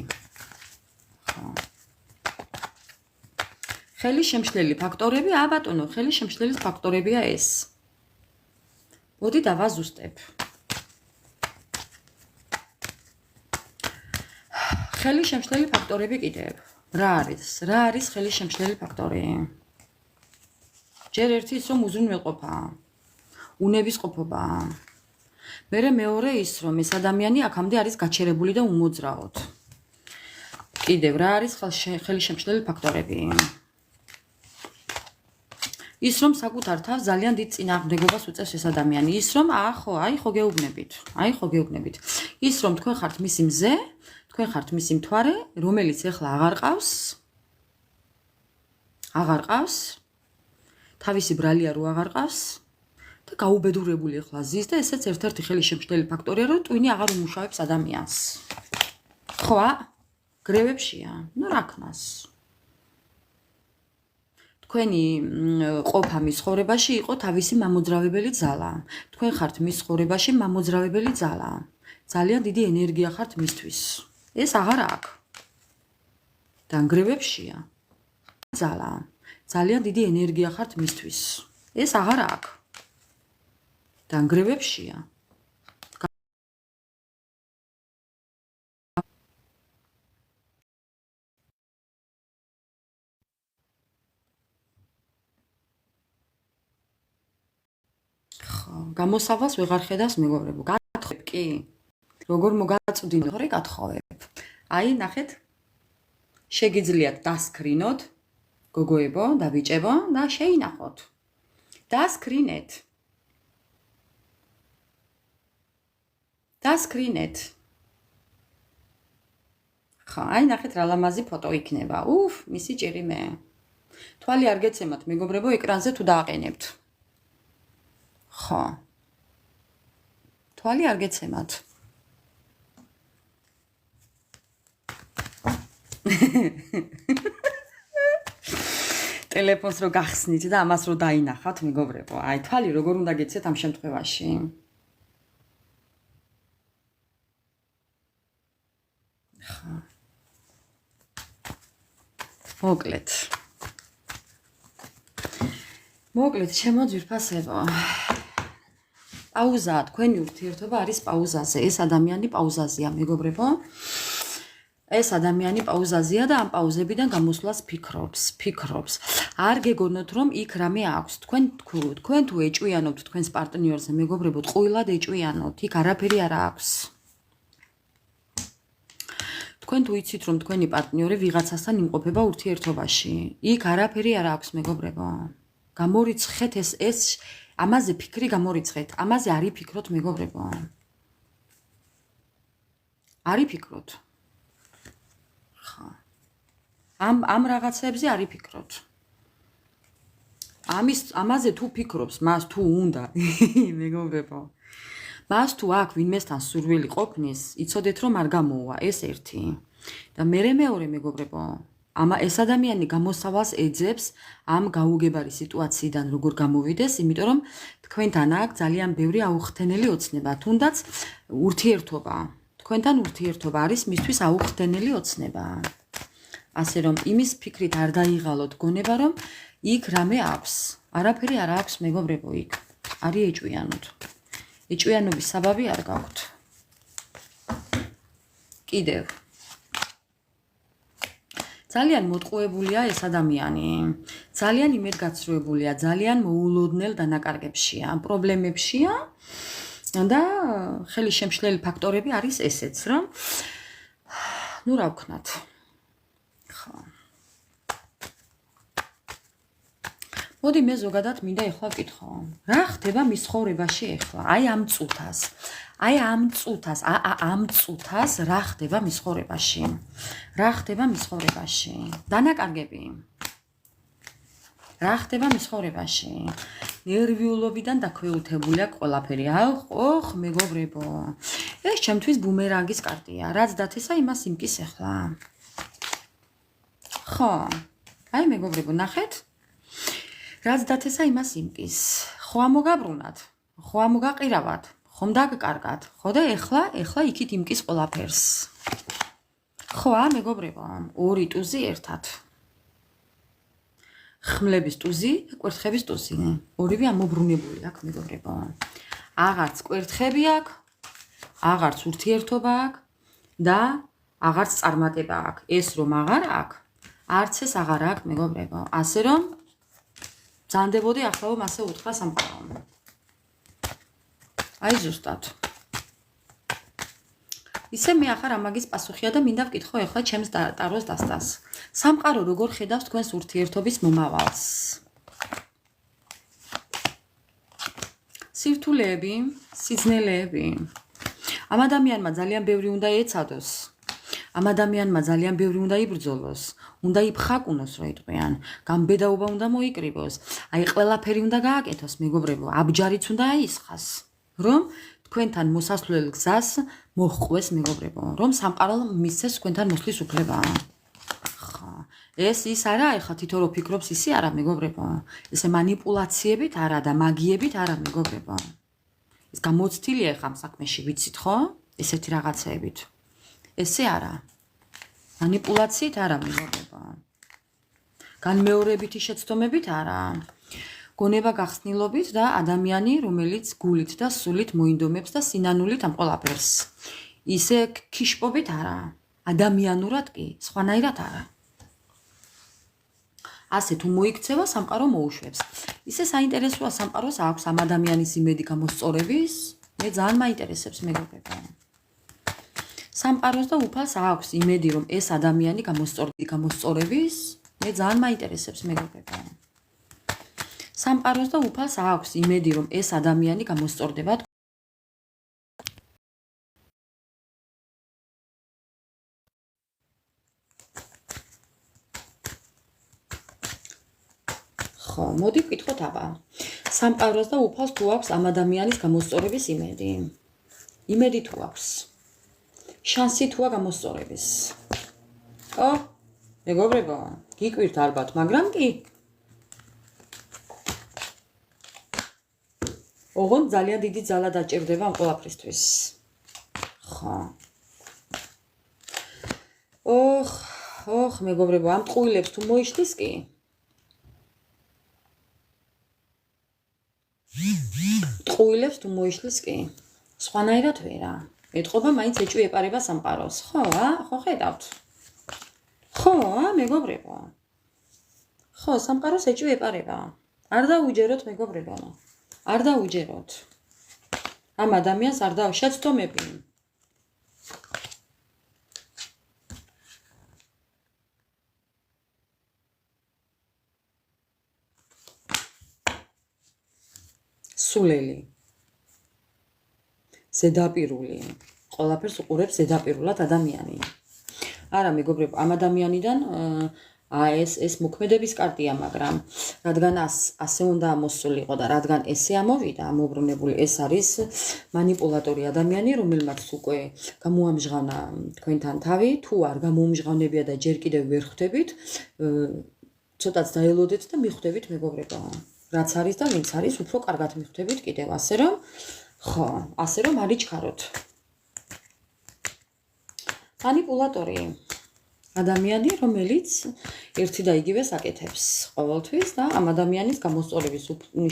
A: ხელი შემშლელი ფაქტორები, ბატონო, ხელი შემშლელის ფაქტორებია ეს. მოდი დავაზუსტებ. ხელი შემშლელი ფაქტორები კიდევ. რა არის? რა არის ხელი შემშლელი ფაქტორი? ჯერ ერთი ის რომ უზრუნველყოფა, უნების ყოფობა. მერე მეორე ის რომ ეს ადამიანი აქამდე არის გაჩერებული და უმოძრაოდ. კიდევ რა არის ხელი შემშლელი ფაქტორები? ის რომ საკუთარ თავს ძალიან დიდ წინააღმდეგობას უწევს ეს ადამიანი. ის რომ აი ხო გეუბნებით. ის რომ თქვენ ხართ მისი მზე, თქვენ ხართ მისი მთვარე, რომელიც ეხლა აღარ ყავს. თავისი ბრალია რო აღარ ყავს და გაუბედურებული ეხლა ზის და ესეც ერთ-ერთი ხელი შემშლელი ფაქტორია, რომ ტვინი აღარ უმუშავებს ადამიანს. ხო? გრევებშია? ნუ რა ქნას. თქვენი ყოფა მის ცხოვრებაში იყო თავისი მამოძრავებელი ძალა. თქვენ ხართ მის ცხოვრებაში მამოძრავებელი ძალა. ძალიან დიდი ენერგია ხართ მისთვის. ეს აღარ აქვს. დანგრევებშია. ძალა. ძალიან დიდი ენერგია ხართ მისთვის. ეს აღარ აქვს. დანგრევებშია. გამოსავალს ვეღარ ხედავს მეგობრებო. გათხოვებ კი? როგორ მოგაწვდინო? ხორე გათხოვებ. აი, ნახეთ. შეგიძლიათ დასკრინოთ, გოგოებო და ბიჭებო და შეინახოთ. დასკრინეთ. ხო, აი, ნახეთ რა ლამაზი ფოტო იქნება. მისი ჭირი მე. თვალი არ გეცემათ მეგობრებო ეკრანზე თუ დააყენებთ. ხო. თვალი არ გეცემათ. ტელეფონს რო გახსნით და ამას რო დაინახავთ მეგობრებო. აი, თვალი როგორ უნდა გეცეთ ამ შემთხვევაში? ხო. მოკლედ, ჩემო ძვირფასებო. პაუზა, თქვენი ურთიერთობა არის პაუზაზე. ეს ადამიანი პაუზაზეა, მეგობრებო. ეს ადამიანი პაუზაზეა და ამ პაუზებიდან გამოსვლას ფიქრობს. არ გეგონოთ რომ იქ რამე აქვს. თქვენ თუ ეჭვიანობთ თქვენს პარტნიორზე, მეგობრებო, ტყუილად ეჭვიანოთ. იქ არაფერი არ აქვს. თქვენ თუ იცით რომ თქვენი პარტნიორი ვიღაცასთან იმყოფება ურთიერთობაში, იქ არაფერი არ აქვს, მეგობრებო. გამორიცხეთ ეს ამაზე ფიქრი გამორიცხეთ. ამაზე არ იფიქროთ, მეგობრებო. არ იფიქროთ. ამ რაღაცებზე არ იფიქროთ. ამაზე თუ ფიქრობს, მას თუ უნდა, მეგობრებო. მას თუ აქ ვინმესთან სურვილი ყოფნის, იცოდეთ რომ არ გამოუვა ეს ერთი. და მეორე მეგობრებო, ეს ადამიანი გამოსავალს ეძებს ამ გაუგებარი სიტუაციიდან როგორ გამოვიდეს, იმიტომ რომ თქვენთან აქვს ძალიან ბევრი აუხსნელი ოცნება, თუნდაც ურთიერთობა. თქვენთან ურთიერთობა არის მისთვის აუხსნელი ოცნება. ასე რომ იმის ფიქრით არ დაიღალოთ გონება რომ იქ რამე აქვს. არაფერი არ აქვს მეგობრებო იქ. არი ეჭვიანოთ. ეჭვიანობის საბაბი არ გაქვთ. კიდევ ძალიან მოტყუებულია ეს ადამიანი. ძალიან იმედგაცრუებულია, ძალიან მოულოდნელ დანაკარგებშია, პრობლემებშია და ხელი შემშლელი ფაქტორები არის ესეც, რომ ნუ რა ვქნათ. ხო. მოდი მე ზოგადად მინდა ეხლა ვკითხო. რა ხდება მის ცხოვრებაში ეხლა? აი ამ წუთას რა ხდება მის ცხოვრებაში? რა ხდება მის ცხოვრებაში? დანაკარგები. რა ხდება მის ცხოვრებაში? ნერვიულობიდან დაქვეითებულია ყველაფერი. ოხ, მეგობრებო. ეს ჩემთვის ბუმერანგის კარტია. რაც დათესა, იმას იმკის ეხლა. ხო. აი მეგობრებო, ნახეთ? რაც დათესა, იმას იმკის. ხო ამოგაბრუნათ. ხო ამოგაყირავათ. ხომ დაგკარგათ. ხო და ეხლა იქით იმკის ყველაფერს. ხო, მეგობრებო, ორი ტუზი ერთად. ხმლების ტუზი და კვერთხების ტუზი. ორივე ამობრუნებული აქვს, მეგობრებო. აღარც კვერთხები აქვს, აღარც ურთიერთობა აქვს და აღარც წარმატება აქვს. ეს რომ აღარ აქვს, არც ეს აღარ აქვს, მეგობრებო. ასე რომ ძანდებოდი ახლა მასე უთხრა სამყარომ. აი ზუსტად. ისე მე ახლა ამაგის პასუხია და მინდა ვკითხო ახლა ჩემს ტაროს დასტას. სამყარო როგორ ხედავს თქვენს ურთიერთობის მომავალს? სირთულეები, სიძნელეები. ამ ადამიანმა ძალიან ბევრი უნდა ეცადოს. ამ ადამიანმა ძალიან ბევრი უნდა იბრძოლოს, უნდა იფხაკუნოს, რო იტყვიან, გამბედაობა უნდა მოიკრიბოს. აი ყველაფერი უნდა გააკეთოს, მეგობრებო, აბჯარიც უნდა აისხას, რომ თქვენთან მოსასვლელ გზას მოჰყვეს, მეგობრებო, რომ სამყარო მისცეს თქვენთან მოსვლის უფლება. ეს ის არა, ეხლა თითო რო ფიქრობს ისი არა, მეგობრებო. ესე მანიპულაციებით არა და მაგიებით არა, მეგობრებო. ეს გამოცდილია ეხლა ამ საქმეში, ვიცით ხო? ესეთი რაღაცეებით. ესე არა. მანიპულაციით არა, მეგობრებო. განმეორებითი შეცდომებით არა. გონება გახსნილობით და ადამიანი, რომელიც გულით და სულით მოინდომებს და სინანულით ამ ყველაფერს. ისე ქიშპობით არა. ადამიანურად კი, სხვანაირად არა. ასე თუ მოიქცევა, სამყარო მოუშვებს. ისე საინტერესოა სამყაროს აქვს ამ ადამიანის იმედი გამოსწორების, მე ძალიან მაინტერესებს, მეგობრებო. სამყაროს და უფალს აქვს იმედი, რომ ეს ადამიანი გამოსწორების, მე ძალიან მაინტერესებს, მეგობრებო. სამყაროს და უფალს აქვს იმედი, რომ ეს ადამიანი გამოსწორდება. ხო, მოდი ვკითხოთ აბა. სამყაროს და უფალს თუ აქვს ამ ადამიანის გამოსწორების იმედი? იმედი თუ აქვს? შანსი თუა გამოსწორების. ო, მეგობრებო, გიკვირთ ალბათ, მაგრამ კი. ოღონდ ძალიან დიდი ძალა დაჭირდება ამ ყველაფრისთვის. ხო. ოხ, მეგობრებო, ამ ტყუილებს თუ მოიშლის კი? ტყუილებს თუ მოიშლის კი? სხვანაირად ვერა. ეთყობა მაინც ეჭვი ეპარება სამყაროს. ხო, ხო ხედავთ. ხო, მეგობრებო. ხო, სამყაროს ეჭვი ეპარება. არ დაუჯეროთ, მეგობრებო. არ დაუჯეროთ. ამ ადამიანს არ შეცდომები. სულელი. ზედაპირული. ყველაფერს უყურებს ზედაპირულად ადამიანი. არა, მეგობრებო, ამ ადამიანიდან ეს მოქმედების კარტია, მაგრამ რადგან ასე უნდა ამოსულიყო და რადგან ესე ამოვიდა, ამობრუნებული, ეს არის მანიპულატორი ადამიანი, რომელმაც უკვე გამოამჟღავნა თქვენთან თავი, თუ არ გამოუმჟღავნებია და ჯერ კიდევ ვერ ხვდებით, ცოტაც დაელოდეთ და მიხვდებით, მეგობრებო. რაც არის და ვინც არის, უფრო კარგად მიხვდებით კიდევ, ასე რომ ხო, ასე რომ არ იჩქაროთ. მანიპულატორი ადამიანი, რომელიც ერთი და იგივეს აკეთებს ყოველთვის და ამ ადამიანის გამოსწორების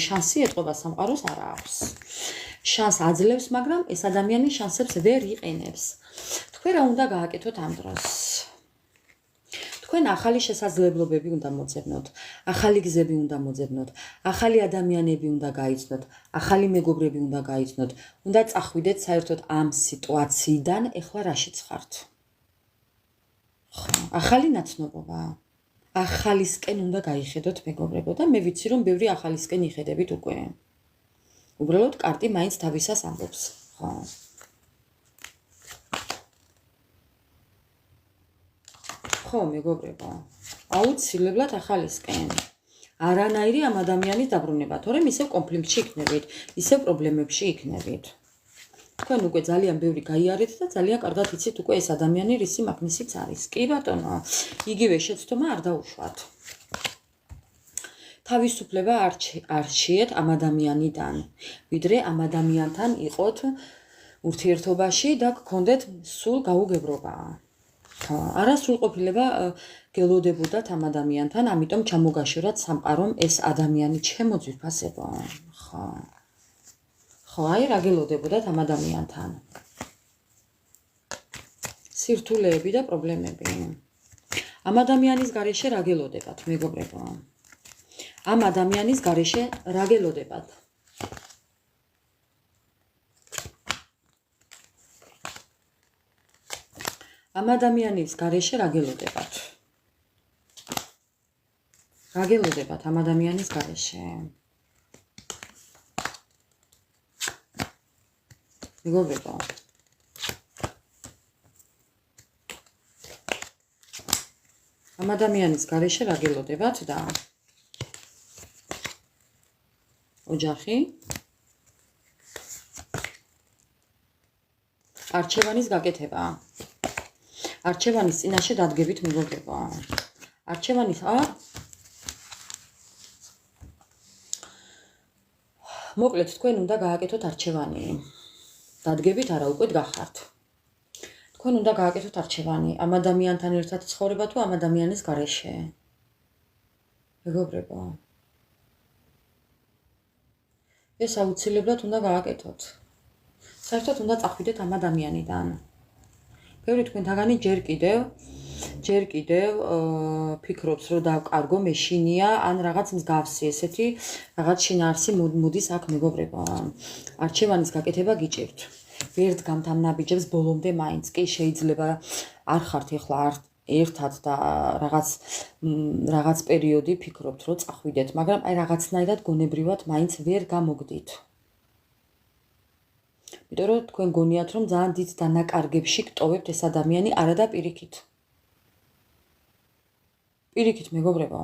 A: შანსი ეთყობა სამყაროს არ აქვს. შანს აძლევს, მაგრამ ეს ადამიანი შანსებს ვერ იყენებს. თქვენ რა უნდა გააკეთოთ ამ დროს? თქვენ ახალი შესაძლებლობები უნდა მოძებნოთ, ახალი გზები უნდა მოძებნოთ, ახალი ადამიანები უნდა გაიცნოთ, ახალი მეგობრები უნდა გაიცნოთ, უნდა წახვიდეთ საერთოდ ამ სიტუაციიდან, ეხლა რაშიც ხართ. ახალი ნაცნობობა, ახალისკენ უნდა გაიხედოთ, მეგობრებო, და მე ვიცი, რომ ბევრი ახალისკენ იხედებით უკვე. უბრალოდ კარტი მაინც თავისას ამბობს, ხო. ხო, მეგობრებო, აუცილებლად ახალისკენ. არანაირი ამ ადამიანის დაბრუნება, თორემ ისევ კონფლიქტში იქნებით, ისევ პრობლემებში იქნებით. თქვენ უკვე ძალიან ბევრი გაიარეთ და ძალიან კარგად იცით უკვე ეს ადამიანი რისი მაგნისიც არის. კი ბატონო, იგივე შეცდომა არ დაუშვათ. თავისუფლება არჩიეთ ამ ადამიანიდან, ვიდრე ამ ადამიანთან იყოთ ურთიერთობაში და გქონდეთ სულ გაუგებრობა. ხო, არასრულყოფილება გელოდებოდათ ამ ადამიანთან, ამიტომ ჩამოგაშორათ სამყარომ ეს ადამიანი ჩემო ძვირფასებო. ხო. ხო, აი რა გელოდებოდათ ამ ადამიანთან. სირთულეები და პრობლემები. ამ ადამიანის გარეშე რა გელოდებათ, მეგობრებო? ამ ადამიანის გარეშე რა გელოდებათ? ამ ადამიანის გარეშე რა გელოდებათ? რა გელოდებათ ამ ადამიანის გარეშე? მეგობრებო, ამ ადამიანის გარეშე რა გელოდებათ და ოჯახი, არჩევანის გაკეთება. არჩევანის წინაშე დადგებით, მეგობრებო. არჩევანის მოკლედ თქვენ უნდა გააკეთოთ არჩევანი. დადგებით არა, უკვე გახართ. თქვენ უნდა გააკეთოთ არჩევანი ამ ადამიანთან ერთად ცხოვრება თუ ამ ადამიანის გარეშე. მეგობრებო, ეს აუცილებლად უნდა გააკეთოთ. საერთოდ უნდა წახვიდეთ ამ ადამიანიდან. ბევრი თქვენთაგანი ჯერ კიდევ ფიქრობს, რომ დავკარგო, მეშინია, ან რაღაც მსგავსი, ესეთი რაღაც შინაარსი მოდის აქ, მეგობრებო. არჩევანის გაკეთება გიჭირთ. ვერც გამთამნაბიჯებს ბოლომდე მაინც კი შეიძლება არ ხართ ეხლა ერთად და რაღაც პერიოდი ფიქრობთ, რომ წახვიდეთ, მაგრამ აი რაღაცნაირად გონებრივად მაინც ვერ გამოგდით. იმიტომ რომ თქვენ გონიათ, რომ ძალიან დიდ დანაკარგებში გტოვებთ ეს ადამიანი, არა და პირიქით. პირიქით, მეგობრებო.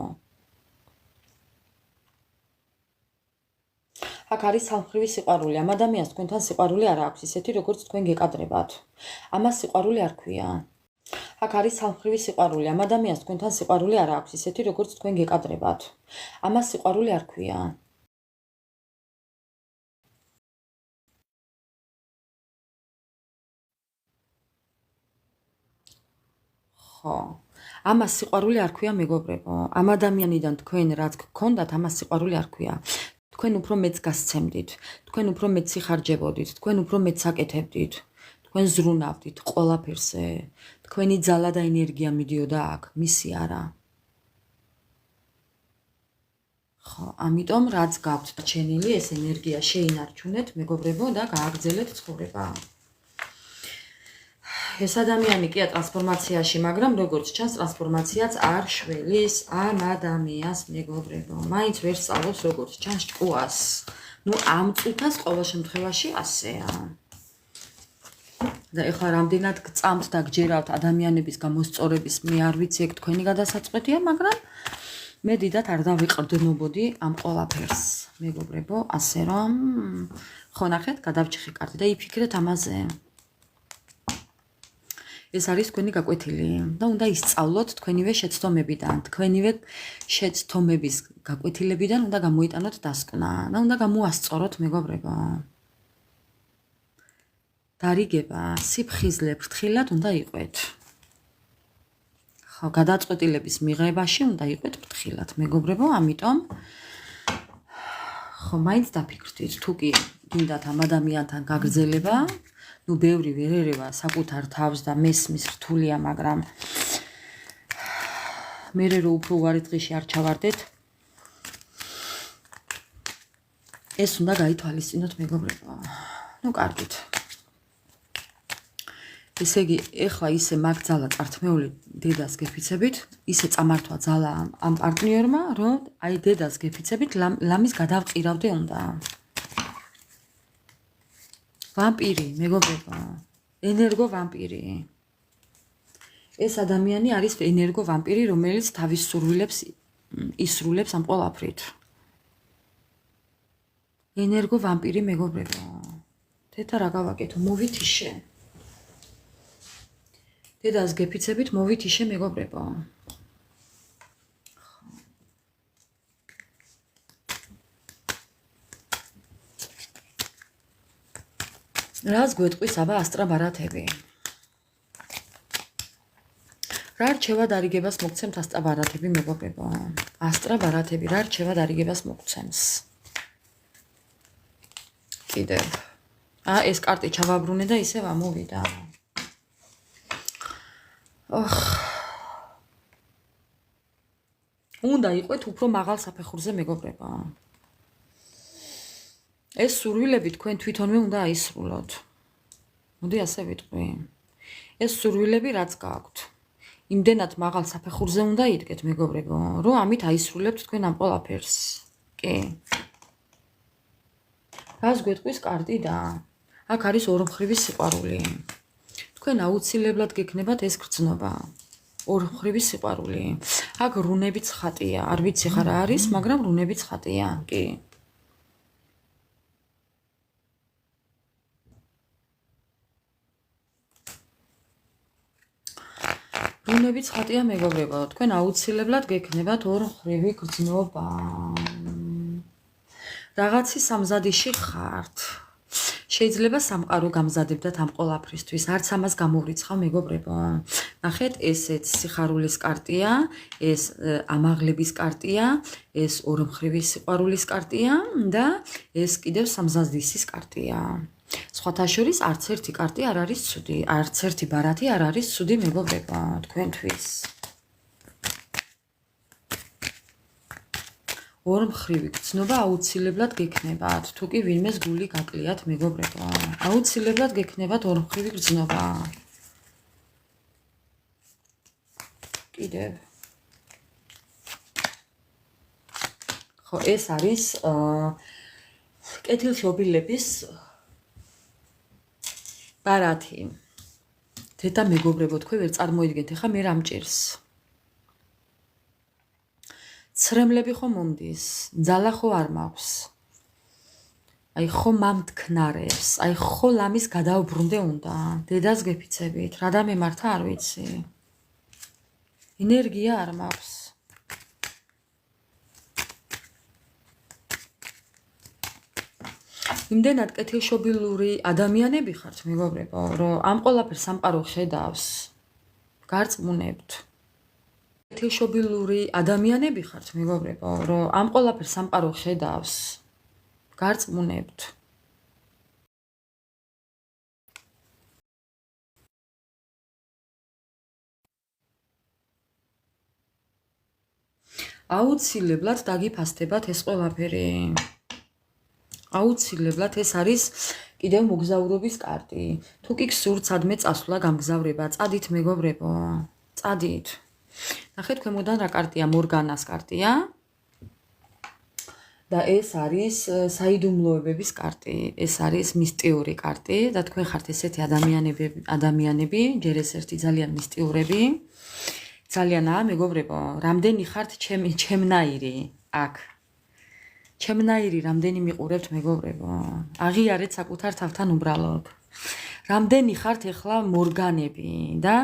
A: აქ არის სამხრივი სიყვარული. ამ ადამიანს თქვენთან სიყვარული არ აქვს, ისეთი როგორც თქვენ გეკადრებათ. ამას სიყვარული არ ქვია. აქ არის სამხრივი სიყვარული. ამ ადამიანს თქვენთან სიყვარული არ აქვს, ისეთი როგორც თქვენ გეკადრებათ. ამას სიყვარული არ ქვია. ხო. ამას სიყვარული არ ქვია, მეგობრებო. ამ ადამიანიდან თქვენ რაც გქონდათ, ამას სიყვარული არ ქვია. თქვენ უფრო მეც გასცემდით, თქვენ უფრო მეც იხარჯებოდით, თქვენ უფრო მეც აკეთებდით, თქვენ ზრუნავდით ყველაფერზე, თქვენი ძალა და ენერგია მიდიოდა აქ, მისი არა. ხო, ამიტომ რაც გაქვთ დარჩენილი, ეს ენერგია შეინარჩუნეთ, მეგობრებო, და გააგრძელეთ ცხოვრება. ეს ადამიანი კია ტრანსფორმაციაში, მაგრამ როგორც ჩანს, ტრანსფორმაციაც არ შველის ამ ადამიანს, მეგობრებო. მაინც ვერ სწავლობს როგორც ჩანს ჭკუას. ნუ ამ წუთას ყოველ შემთხვევაში ასეა. და ეხლა რამდენად გწამთ და გჯერავთ ადამიანების გამოსწორების, მე არ ვიცი, ეგ თქვენი გადასაწყვეტია, მაგრამ მე დიდად არ დავიყრდნობოდი ამ ყველაფერს, მეგობრებო, ასე რომ ხო ნახეთ, გადავჭიხე კარტი და იფიქრეთ ამაზე. ეს არის თქვენი გაკვეთილი და უნდა ისწავლოთ თქვენივე შეცდომებიდან, თქვენივე შეცდომების გაკვეთილებიდან უნდა გამოიტანოთ დასკვნა და უნდა გამოასწოროთ, მეგობრებო. დარიგება, სიფხიზლე ფრთხილად უნდა იყვეთ. ხო, გადაწყვეტილების მიღებაში უნდა იყვეთ ფრთხილად, მეგობრებო, ამიტომ ხო, მაინც დაფიქრდით, თუ კი გინდათ ამ ადამიანთან გაგრძელება, ნუ ბევრი ვერ ერევა საკუთარ თავს და მესმის რთულია, მაგრამ მე რო უფრო უარი დღეში არ ჩავარდეთ, ეს უნდა გაითვალისწინოთ, მეგობრებო. ნუ კარგით. ესე იგი, ეხლა ისე მაგ ძალა წართმეული დედას გეფიცებით, ისე წამართვა ძალა ამ პარტნიორმა, რომ აი დედას გეფიცებით, ლამის გადავყირავდე უნდა. ვამპირი, მეგობრებო, ენერგო ვამპირი. ეს ადამიანი არის ენერგო ვამპირი, რომელიც თავის სურვილებს ისრულებს ამ ყველაფრით. ენერგო ვამპირი, მეგობრებო. თეთა რა გავაკეთო, მოვითიშე. დედას გეფიცებით, მოვითიშე, მეგობრებო. რას გვეტყვის აბა ასტრაბარათები? რა რჩევა დარიგებას მოგცემთ ასტრა ბარათები მეგობრებო? ასტრა ბარათები რა რჩევა დარიგებას მოგცემს? კიდევ. ეს კარტი ჩავაბრუნე და ისევ ამოვიდა. უნდა იყვეთ უფრო მაღალ საფეხურზე მეგობრებო. ეს სურვილები თქვენ თვითონვე უნდა აისრულოთ. მოდი ასე ვიტყვი. ეს სურვილები რაც გააქვთ. იმდენად მაღალ საფეხურზე უნდა იდგეთ მეგობრებო, რომ ამით აისრულებთ თქვენ ამ ყველაფერს. კი. რას გვეტყვის კარტი და აქ არის ორმხრივი სიყვარული. თქვენ აუცილებლად გექნებათ ეს გრძნობა. ორმხრივი სიყვარული. აქ რუნებიც ხატია. არ ვიცი ხარ არის, მაგრამ რუნებიც ხატია. კი. რუნებიც ხატია მეგობრებო, თქვენ აუცილებლად გექნებათ ორმხრივი გრძნობა. რაღაცის სამზადიში ხართ. შეიძლება სამყარო გამზადებდათ ამ ყველაფრისთვის, არც ამას გამოვრიცხავ მეგობრებო. ნახეთ, ესეც სიხარულის კარტია, ეს ამაღლების კარტია, ეს ორმხრივი სიყვარულის კარტია და ეს კიდევ სამზადისის კარტია. სხვათა შორის არც ერთი კარტი არ არის ცუდი, არც ერთი ბარათი არ არის ცუდი მეგობრებო, თქვენთვის. ორმხრივი გრძნობა აუცილებლად გექნებათ, თუ კი ვინმეს გული გაკლიათ მეგობრებო. აუცილებლად გექნებათ ორმხრივი გრძნობა. კიდევ. ხო, ეს არის კეთილშობილების ბარათი. დედა მეგობრებო, თქვენ ვერ წარმოიდგენთ ახლა მე რა მჭირს. ცრემლები ხო მომდის, ძალა ხო არ მაქვს. აი ხო მამთქნარებს, აი ხო ლამის გადავბრუნდე უნდა. დედას გეფიცებით, რა დამემართა არ ვიცი. ენერგია არ მაქვს. იმდენად კეთილშობილური ადამიანები ხართ მეგობრებო, რომ ამ ყველაფერს სამყარო ხედავს. გარწმუნებთ. კეთილშობილური ადამიანები ხართ მეგობრებო, რომ ამ ყველაფერს სამყარო ხედავს. გარწმუნებთ. აუცილებლად დაგიფასდებათ ეს ყველაფერი. აუცილებლად ეს არის კიდევ მოგზაურობის კარტი. თუ კი გსურთ სადმე წასვლა გამგზავრება, წადით მეგობრებო, წადით. ნახეთ ქვემოდან რა კარტია, მორგანას კარტია. და ეს არის საიდუმლოებების კარტი. ეს არის მისტიური კარტი და თქვენ ხართ ესეთი ადამიანები, ჯერ ეს ერთი ძალიან მისტიურები. ძალიანაა მეგობრებო, რამდენი ხართ ჩემნაირი აქ. ჩემნაირი რამდენი მიყურებთ მეგობრებო. აღიარეთ საკუთარ თავთან უბრალოდ. რამდენი ხართ ეხლა მორგანები და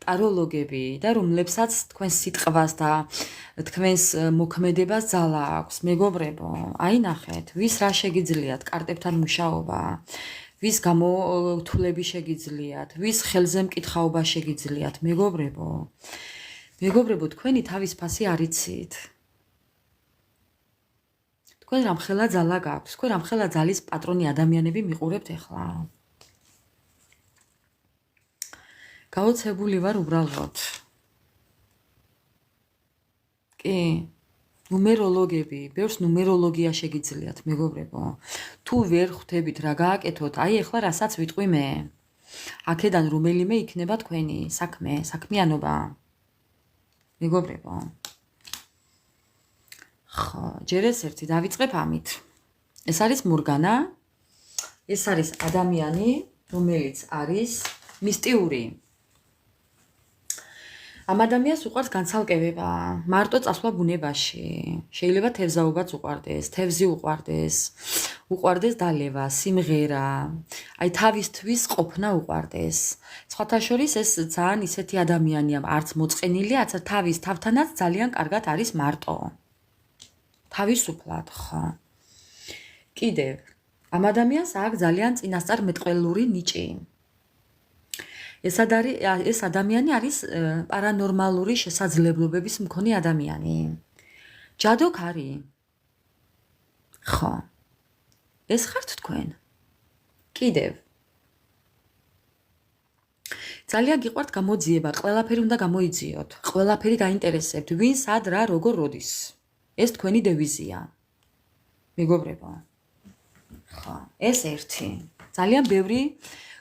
A: ტაროლოგები და რომლებსაც თქვენ სიტყვას და თქვენს მოქმედებას ძალა აქვს მეგობრებო. აი ნახეთ, ვის რა შეგიძლიათ კარტებთან მუშაობა, ვის გამოთვლები შეგიძლიათ, ვის ხელზე მკითხაობა შეგიძლიათ მეგობრებო. მეგობრებო, თქვენი თავის ფასი არ იცით. თქვენ რამხელა ძალა გაქვთ, თქვენ რამხელა ძალის პატრონი ადამიანები მიყურებთ ეხლა. გაოცებული ვარ უბრალოდ. კი, ნუმეროლოგები, ბევრს ნუმეროლოგია შეგიძლიათ მეგობრებო. თუ ვერ ხვდებით რა გააკეთოთ, აი ეხლა რასაც ვიტყვი მე. აქედან რომელიმე იქნება თქვენი საქმე, საქმიანობა. მეგობრებო. ხო, ჯერ ეს ერთი დავიწყებ ამით. ეს არის მორგანა. ეს არის ადამიანი, რომელიც არის მისტიური. ამ ადამიანს უყვარს განცალკევება, მარტო წასვლა ბუნებაში. შეიძლება თევზაობაც უყვარდეს, თევზი უყვარდეს დალევა, სიმღერა, აი თავისთვის ყოფნა უყვარდეს. სხვათა შორის ეს ძალიან ისეთი ადამიანია, არც მოწყენილია, არც თავის თავთანაც ძალიან კარგად არის მარტო. თავისუფლად, ხო. კიდევ, ამ ადამიანს აქვს ძალიან წინასწარმეტყველური ნიჭი. ეს ადამიანი არის პარანორმალური შესაძლებლობების მქონე ადამიანი. ჯადოქარი. ხო. ეს ხართ თქვენ? კიდევ. ძალიან გიყვართ გამოძიება, ყველაფერი უნდა გამოიძიოთ, ყველაფერი გაინტერესებთ, ვინ სად რა როგორ როდის. ეს თქვენი დევიზია. მეგობრებო. ხო, ეს ერთი. ძალიან ბევრი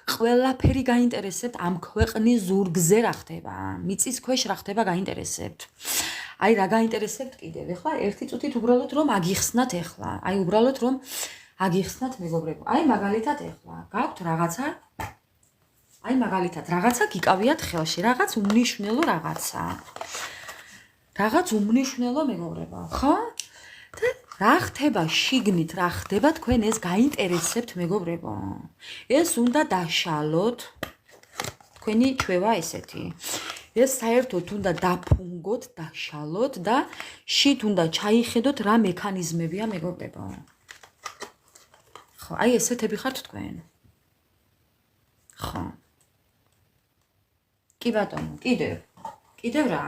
A: ყველაფერი გაინტერესებთ ამ ქვეყნის ზურგზე რა ხდება, მიწის ქვეშ რა ხდება გაინტერესებთ. აი რა გაინტერესებთ კიდევ? ეხლა ერთი წუთით უბრალოდ რომ აგიხსნათ ეხლა. აი უბრალოდ რომ აგიხსნათ მეგობრებო. აი მაგალითად ეხლა გაქვთ რაღაცა აი მაგალითად რაღაცა გიკავიათ ხელში, რაღაც უმნიშვნელო რაღაცა. რაღაც უმნიშვნელო მეგობრებო, ხო? და რა ხდება შიგნით, რა ხდება თქვენ ეს გაინტერესებთ მეგობრებო. ეს უნდა დაშალოთ. თქვენი ჩვევა ესეთი. ეს საერთოდ უნდა დაფუნგოთ, დაშალოთ და შით უნდა ჩაიხედოთ რა მექანიზმებია მეგობრებო. ხო, აი ესეთები ხართ თქვენ. ხო. კი ბატონო, კიდევ რა?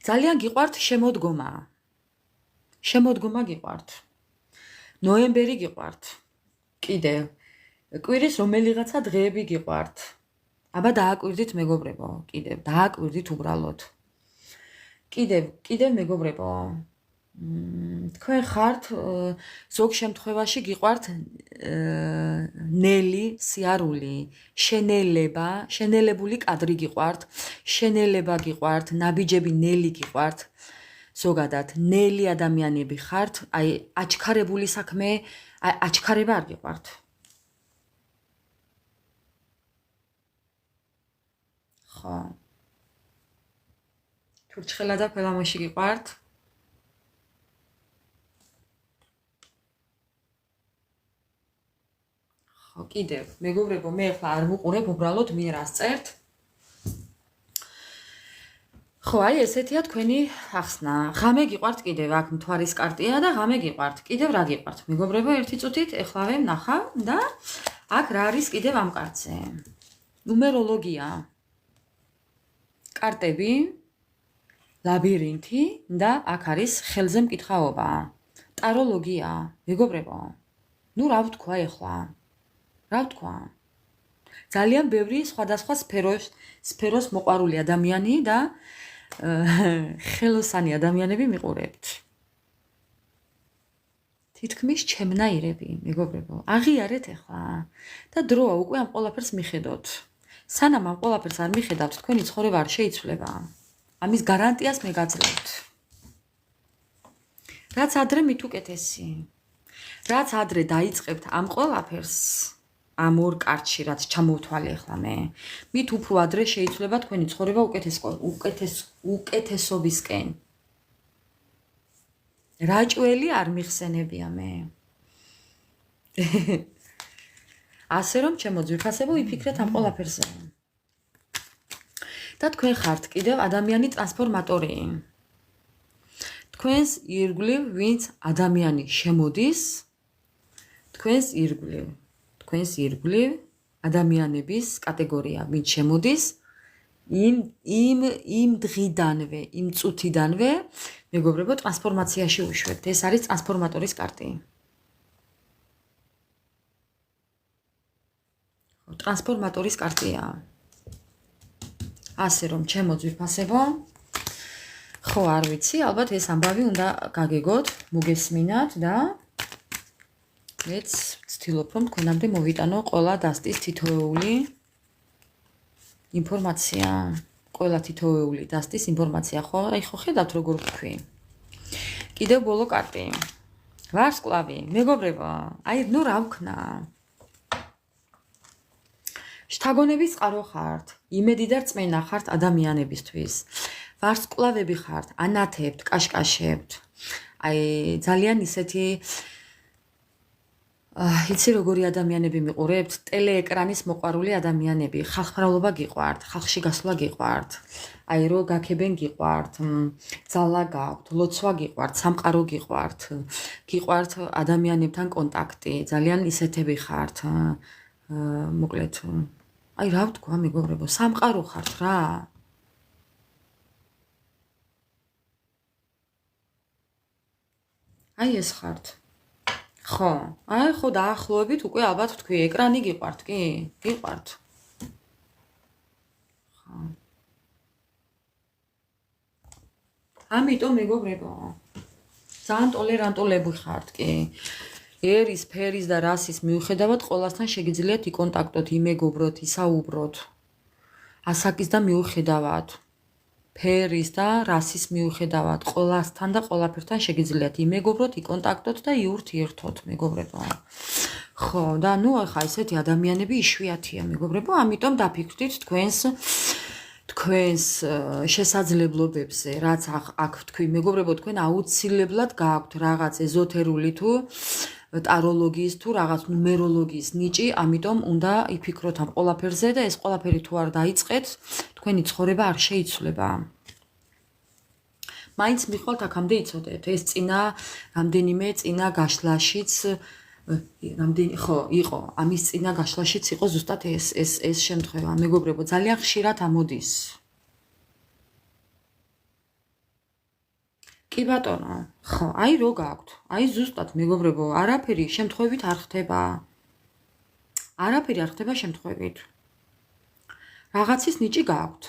A: ძალიან გიყვართ შემოდგომა. შემოდგომა გიყვართ. ნოემბერი გიყვართ. კიდევ. კვირის რომელიღაცა დღეები გიყვართ. აბა დააკვირდით მეგობრებო, კიდევ დააკვირდით უბრალოდ. კიდევ მეგობრებო. თქვენ ხართ ზოგ შემთხვევაში გიყვართ ნელი სიარული, შენელება, შენელებული კადრი გიყვართ, შენელება გიყვართ, ნაბიჯები ნელი გიყვართ. ზოგადად ნელი ადამიანები ხართ, აი აჩქარებული საქმე, აჩქარება არ გიყვართ. ხო. თურჩხელა და ფელამოში გიყვართ? ხო, კიდევ, მეგობრებო, მე ახლა არ ვუყურებ, უბრალოდ მე რას წერთ. ხო, აი ესეთია თქვენი ახსნა. ღამე გიყვართ კიდევ, აქ მთვარის კარტია და ღამე გიყვართ. კიდევ რა გიყვართ? მეგობრებო, ერთი წუთით ეხლავე ვნახავ და აქ რა არის კიდევ ამ კარტზე? ნუმეროლოგია. კარტები, ლაბირინთი და აქ არის ხელზე მკითხაობა. ტაროლოგია, მეგობრებო. ნუ რა ვთქვა ეხლა? რა ვთქვა? ძალიან ბევრი სხვადასხვა სფეროს მოყვარული ადამიანი და ხელოსანი ადამიანები მიყურებთ. თითქმის ჩემნაირები, მეგობრებო. აღიარეთ ეხლა და დროა უკვე ამ ყველაფერს მიხედოთ. სანამ ამ ყველაფერს არ მიხედავთ, თქვენი ცხოვრება არ შეიცვლება. ამის გარანტიას მე გაძლევთ. რაც ადრე მით უკეთესი. რაც ადრე დაიწყებთ ამ ყველაფერს, ამ ორ კარტში, რაც ჩამოვთვალე ახლა მე, მით უფრო ადრე შეიცვლება თქვენი ცხოვრება უკეთესობისკენ. რაჭველი არ მიხსენებია მე. ასე რომ ჩემო ძვირფასებო იფიქრეთ ამ ყველაფერზე. და თქვენ ხართ კიდევ ადამიანი ტრანსფორმატორი. თქვენს ირგვლივ ვინც ადამიანი შემოდის, თქვენს ირგვლივ ადამიანების კატეგორია ვინც შემოდის, იმ დღიდანვე, იმ წუთიდანვე მეგობრებო ტრანსფორმაციაში უშვებთ. ეს არის ტრანსფორმატორის კარტი. ტრანსფორმატორის კარტია. ასე რომ ჩემო ძვირფასებო, ხო არ ვიცი, ალბათ ეს ამბავი უნდა გაგეგოთ, მოგესმინათ და მეც ვცდილობ რომ თქვენამდე მოვიტანო ყველა დასტის თითოეული ინფორმაცია, ყველა თითოეული დასტის ინფორმაცია, ხო? აი ხო ხედავთ როგორ ვთქვი. კიდევ ბოლო კარტი. ვარსკვლავი, მეგობრებო, აი ნუ რა ვქნა? შთაგონების წყარო ხართ, იმედი და რწმენა ხართ ადამიანებისთვის. ვარსკვლავები ხართ, ანათებთ, კაშკაშებთ. აი ძალიან ისეთი იცი როგორი ადამიანები მიყურებთ, ტელეეკრანის მოყვარული ადამიანები, ხალხმრავლობა გიყვართ, ხალხში გასვლა გიყვართ. აი რო გაქებენ გიყვართ, ძალა გაქვთ, ლოცვა გიყვართ, სამყარო გიყვართ, გიყვართ ადამიანებთან კონტაქტი, ძალიან ისეთები ხართ. მოკლედ აი რა ვთქვა მეგობრებო, სამყარო ხართ რა. აი ეს ხართ. ხო, აი ხო დაახლოებით უკვე ალბათ თქვი, ეკრანი გიყვართ კი? გიყვართ. ხო. ამიტომ მეგობრებო, ძალიან ტოლერანტულები ხართ კი. ერის, ფერის და რასის მიუხედავად ყველასთან შეგიძლიათ იკონტაქტოთ, იმეგობროთ, ისაუბროთ. ასაკის და მიუხედავად. ფერის და რასის მიუხედავად, ყველასთან და ყველაფერთან შეგიძლიათ იმეგობროთ, იკონტაქტოთ და იურთიერთოთ, მეგობრებო. ხო, და ნუ ახლა ესეთი ადამიანები იშვიათია, მეგობრებო, ამიტომ დაფიქრდით თქვენს შესაძლებლობებზე, რაც აქ თქვი, მეგობრებო, თქვენ აუცილებლად გააქვთ რაღაც ეზოთერული თუ ტაროლოგიის თუ რაღაც ნუმეროლოგიის ნიჭი, ამიტომ უნდა იფიქროთ ამ ყველაფერზე და ეს ყველაფერი თუ არ დაიწყეთ, თქვენი ცხოვრება არ შეიცვლება. მაინც მიხვალთ აქამდე იცოდეთ, ეს რამდენიმე წინა გაშლაშიც ხო, იყო, ამის წინა გაშლაშიც იყო ზუსტად ეს შემთხვევა, მეგობრებო, ძალიან ხშირად ამოდის. კი ბატონო, ხო, აი რო გაქვთ, აი ზუსტად მეგობრებო, არაფერი შემთხვევით არ ხდება. არაფერი არ ხდება შემთხვევით. რაღაცის ნიჭი გაქვთ.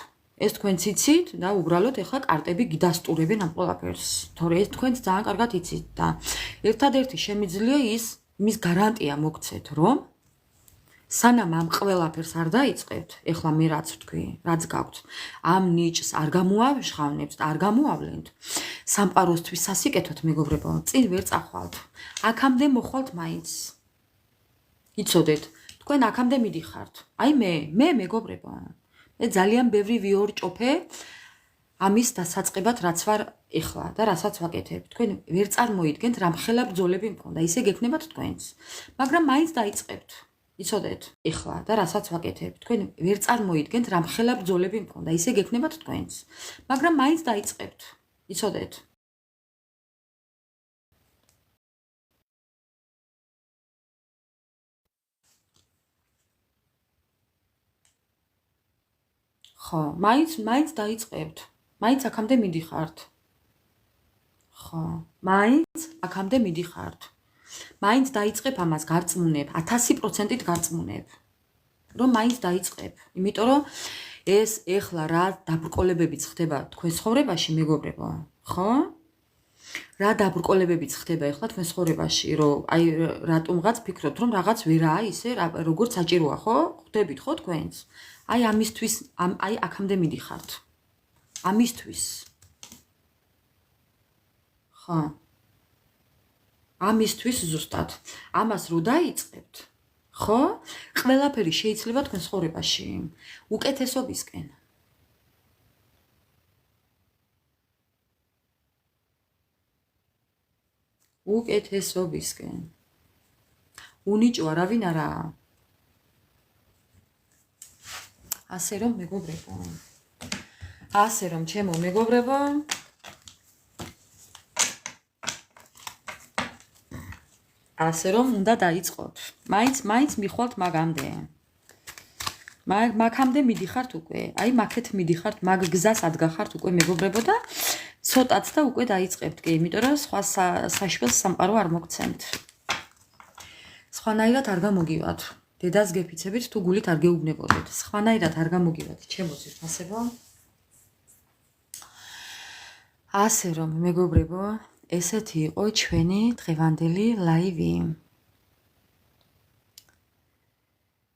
A: ეს თქვენ იცით და უბრალოდ ეხლა კარტები გიდასტურებენ ამ ყველაფერს. თორე ეს თქვენ ძალიან კარგად იცით და ერთადერთი შემიძლია იმის გარანტია მოგცეთ, რომ სანამ ამ ყველაფერს არ დაიწყებთ, ეხლა მე რაც ვთქვი, რაც გაქვთ, ამ ნიჭს არ გამოავშხავნებთ და არ გამოავლენთ, სამყაროსთვის სასიკეთოთ, მეგობრებო, წინ ვერ წახვალთ. აქამდე მოხვალთ მაინც. იცოდეთ, თქვენ აქამდე მიდიხართ. აი მე მეგობრებო, მე ძალიან ბევრი ვიორჭოფე ამის დასაწყებად, რაც ვარ ეხლა და რასაც ვაკეთებ. თქვენ ვერ წარმოიდგენთ, რამხელა ბრძოლები მქონდა, ისე გექნებათ თქვენს. მაგრამ მაინც დაიწყებთ. იცოდეთ, ეხლა და რასაც ვაკეთებ. თქვენ ვერ წარმოიდგენთ, რამხელა ბრძოლები მქონდა, ისე გექნებათ თქვენს. მაგრამ მაინც დაიწყებთ. იცოდეთ. ხო, მაინც დაიწყებთ. მაინც აქამდე მიდიხართ. ხო, მაინც აქამდე მიდიხართ. მაინც დაიწყებ ამას გარწმუნებ, 1000%-ით გარწმუნებ. რომ მაინც დაიწყებ. იმიტომ რომ ეს ეხლა რა დაბრკოლებებიც ხდება თქვენ ცხოვრებაში, მეგობრებო, ხო? რა დაბრკოლებებიც ხდება ეხლა თქვენ ცხოვრებაში, რომ აი რატომღაც ფიქრობთ, რომ რაღაც ვერაა ისე, როგორც საჭიროა, ხო? ხვდებით ხო თქვენს? აი ამისთვის, აი აქამდე მიდიხართ. ამისთვის. ხო. ამისთვის ზუსტად. ამას რო დაიწყებთ, ხო? ყველაფერი შეიძლება თქვენ ცხოვრებაში უკეთესობისკენ. უკეთესობისკენ. უნიჭო არავინ არაა. ასე რომ მეგობრებო. ასე რომ ჩემო მეგობრებო, ასე რომ უნდა დაიწყოთ. მაინც მიხვალთ მაგამდე. მაგამდე მიდიხართ უკვე. აი მაგეთ მიდიხართ, მაგ გზას ადგახართ უკვე მეგობრებო და ცოტაც და უკვე დაიწყებთ კი, იმიტომ რომ სხვა საშველს სამყარო არ მოგცემთ. სხვანაირად არ გამოგივათ. დედას გეფიცებით თუ გულით არ გეუბნებოდეთ. სხვანაირად არ გამოგივათ, ჩემო ძირფასებო. ასე რომ მეგობრებო, ესეთი იყო ჩვენი დღევანდელი ლაივი.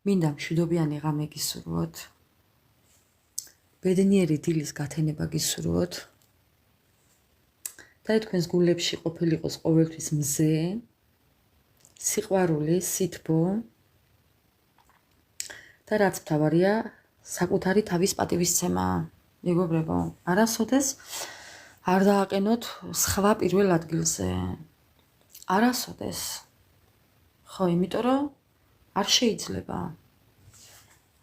A: მინდა მშვიდობიანი ღამე გისურვოთ. ბედნიერი დილის გათენება გისურვოთ. და თქვენს გულებში ყოფილიყოს ყოველთვის მზე, სიყვარული, სითბო და რაც მთავარია, საკუთარი თავის პატივისცემა. მეგობრებო, არასოდეს არ დააყენოთ სხვა პირველ ადგილზე. არასოდეს. ხო, იმიტომ რომ არ შეიძლება.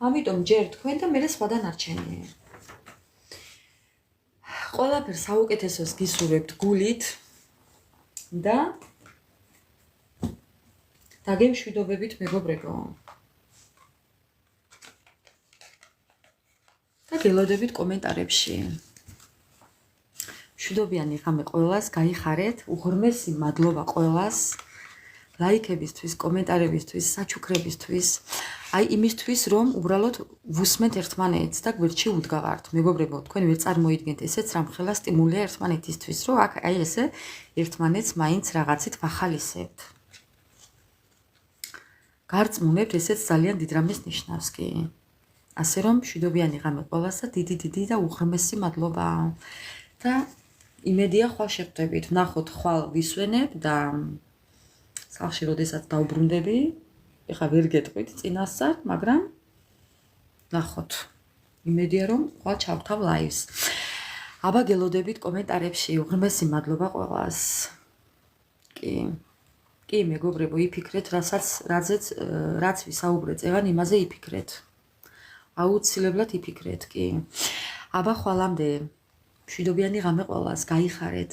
A: ამიტომ ჯერ თქვენ და მე სხვა დანარჩენი. ყველაფერს საუკეთესოს გისურვებთ გულით და დაგემშვიდობებით მეგობრებო. გელოდებით კომენტარებში. მშვიდობიანი ღამე ყველას, გაიხარეთ, უღრმესი მადლობა ყველას. ლაიქებისთვის, კომენტარებისთვის, საჩუქრებისთვის, აი იმისთვის, რომ უბრალოდ ვუსმენთ ერთმანეთს და გვერდში უდგავართ. მეგობრებო, თქვენ ვერ წარმოიდგენთ ესეც რამხელა სტიმულია ერთმანეთისთვის, რომ აქ აი ესე ერთმანეთს მაინც რაღაცით ვახალისებთ. გარწმუნებთ, ესეც ძალიან დიდ რამეს ნიშნავს კი. ასე რომ მშვიდობიანი ღამე ყველას და დიდი და უღრმესი მადლობა. და იმედია ხვალ შეხვდებით. ვნახოთ ხვალ ვისვენებ და სახლში როდესაც დაუბრუნდები, ეხლა ვერ გეტყვით წინასწარ, მაგრამ ნახოთ. იმედია რომ ხვალ ჩავთავ ლაივს. აბა გელოდებით კომენტარებში, უღრმესი მადლობა ყველას. კი, მეგობრებო, იფიქრეთ, რაც ვისაუბრეთ, წევან იმაზე იფიქრეთ. აუცილებლად იფიქრეთ, კი. აბა ხვალამდე, მშვიდობიანი ღამე ყველას, გაიხარეთ.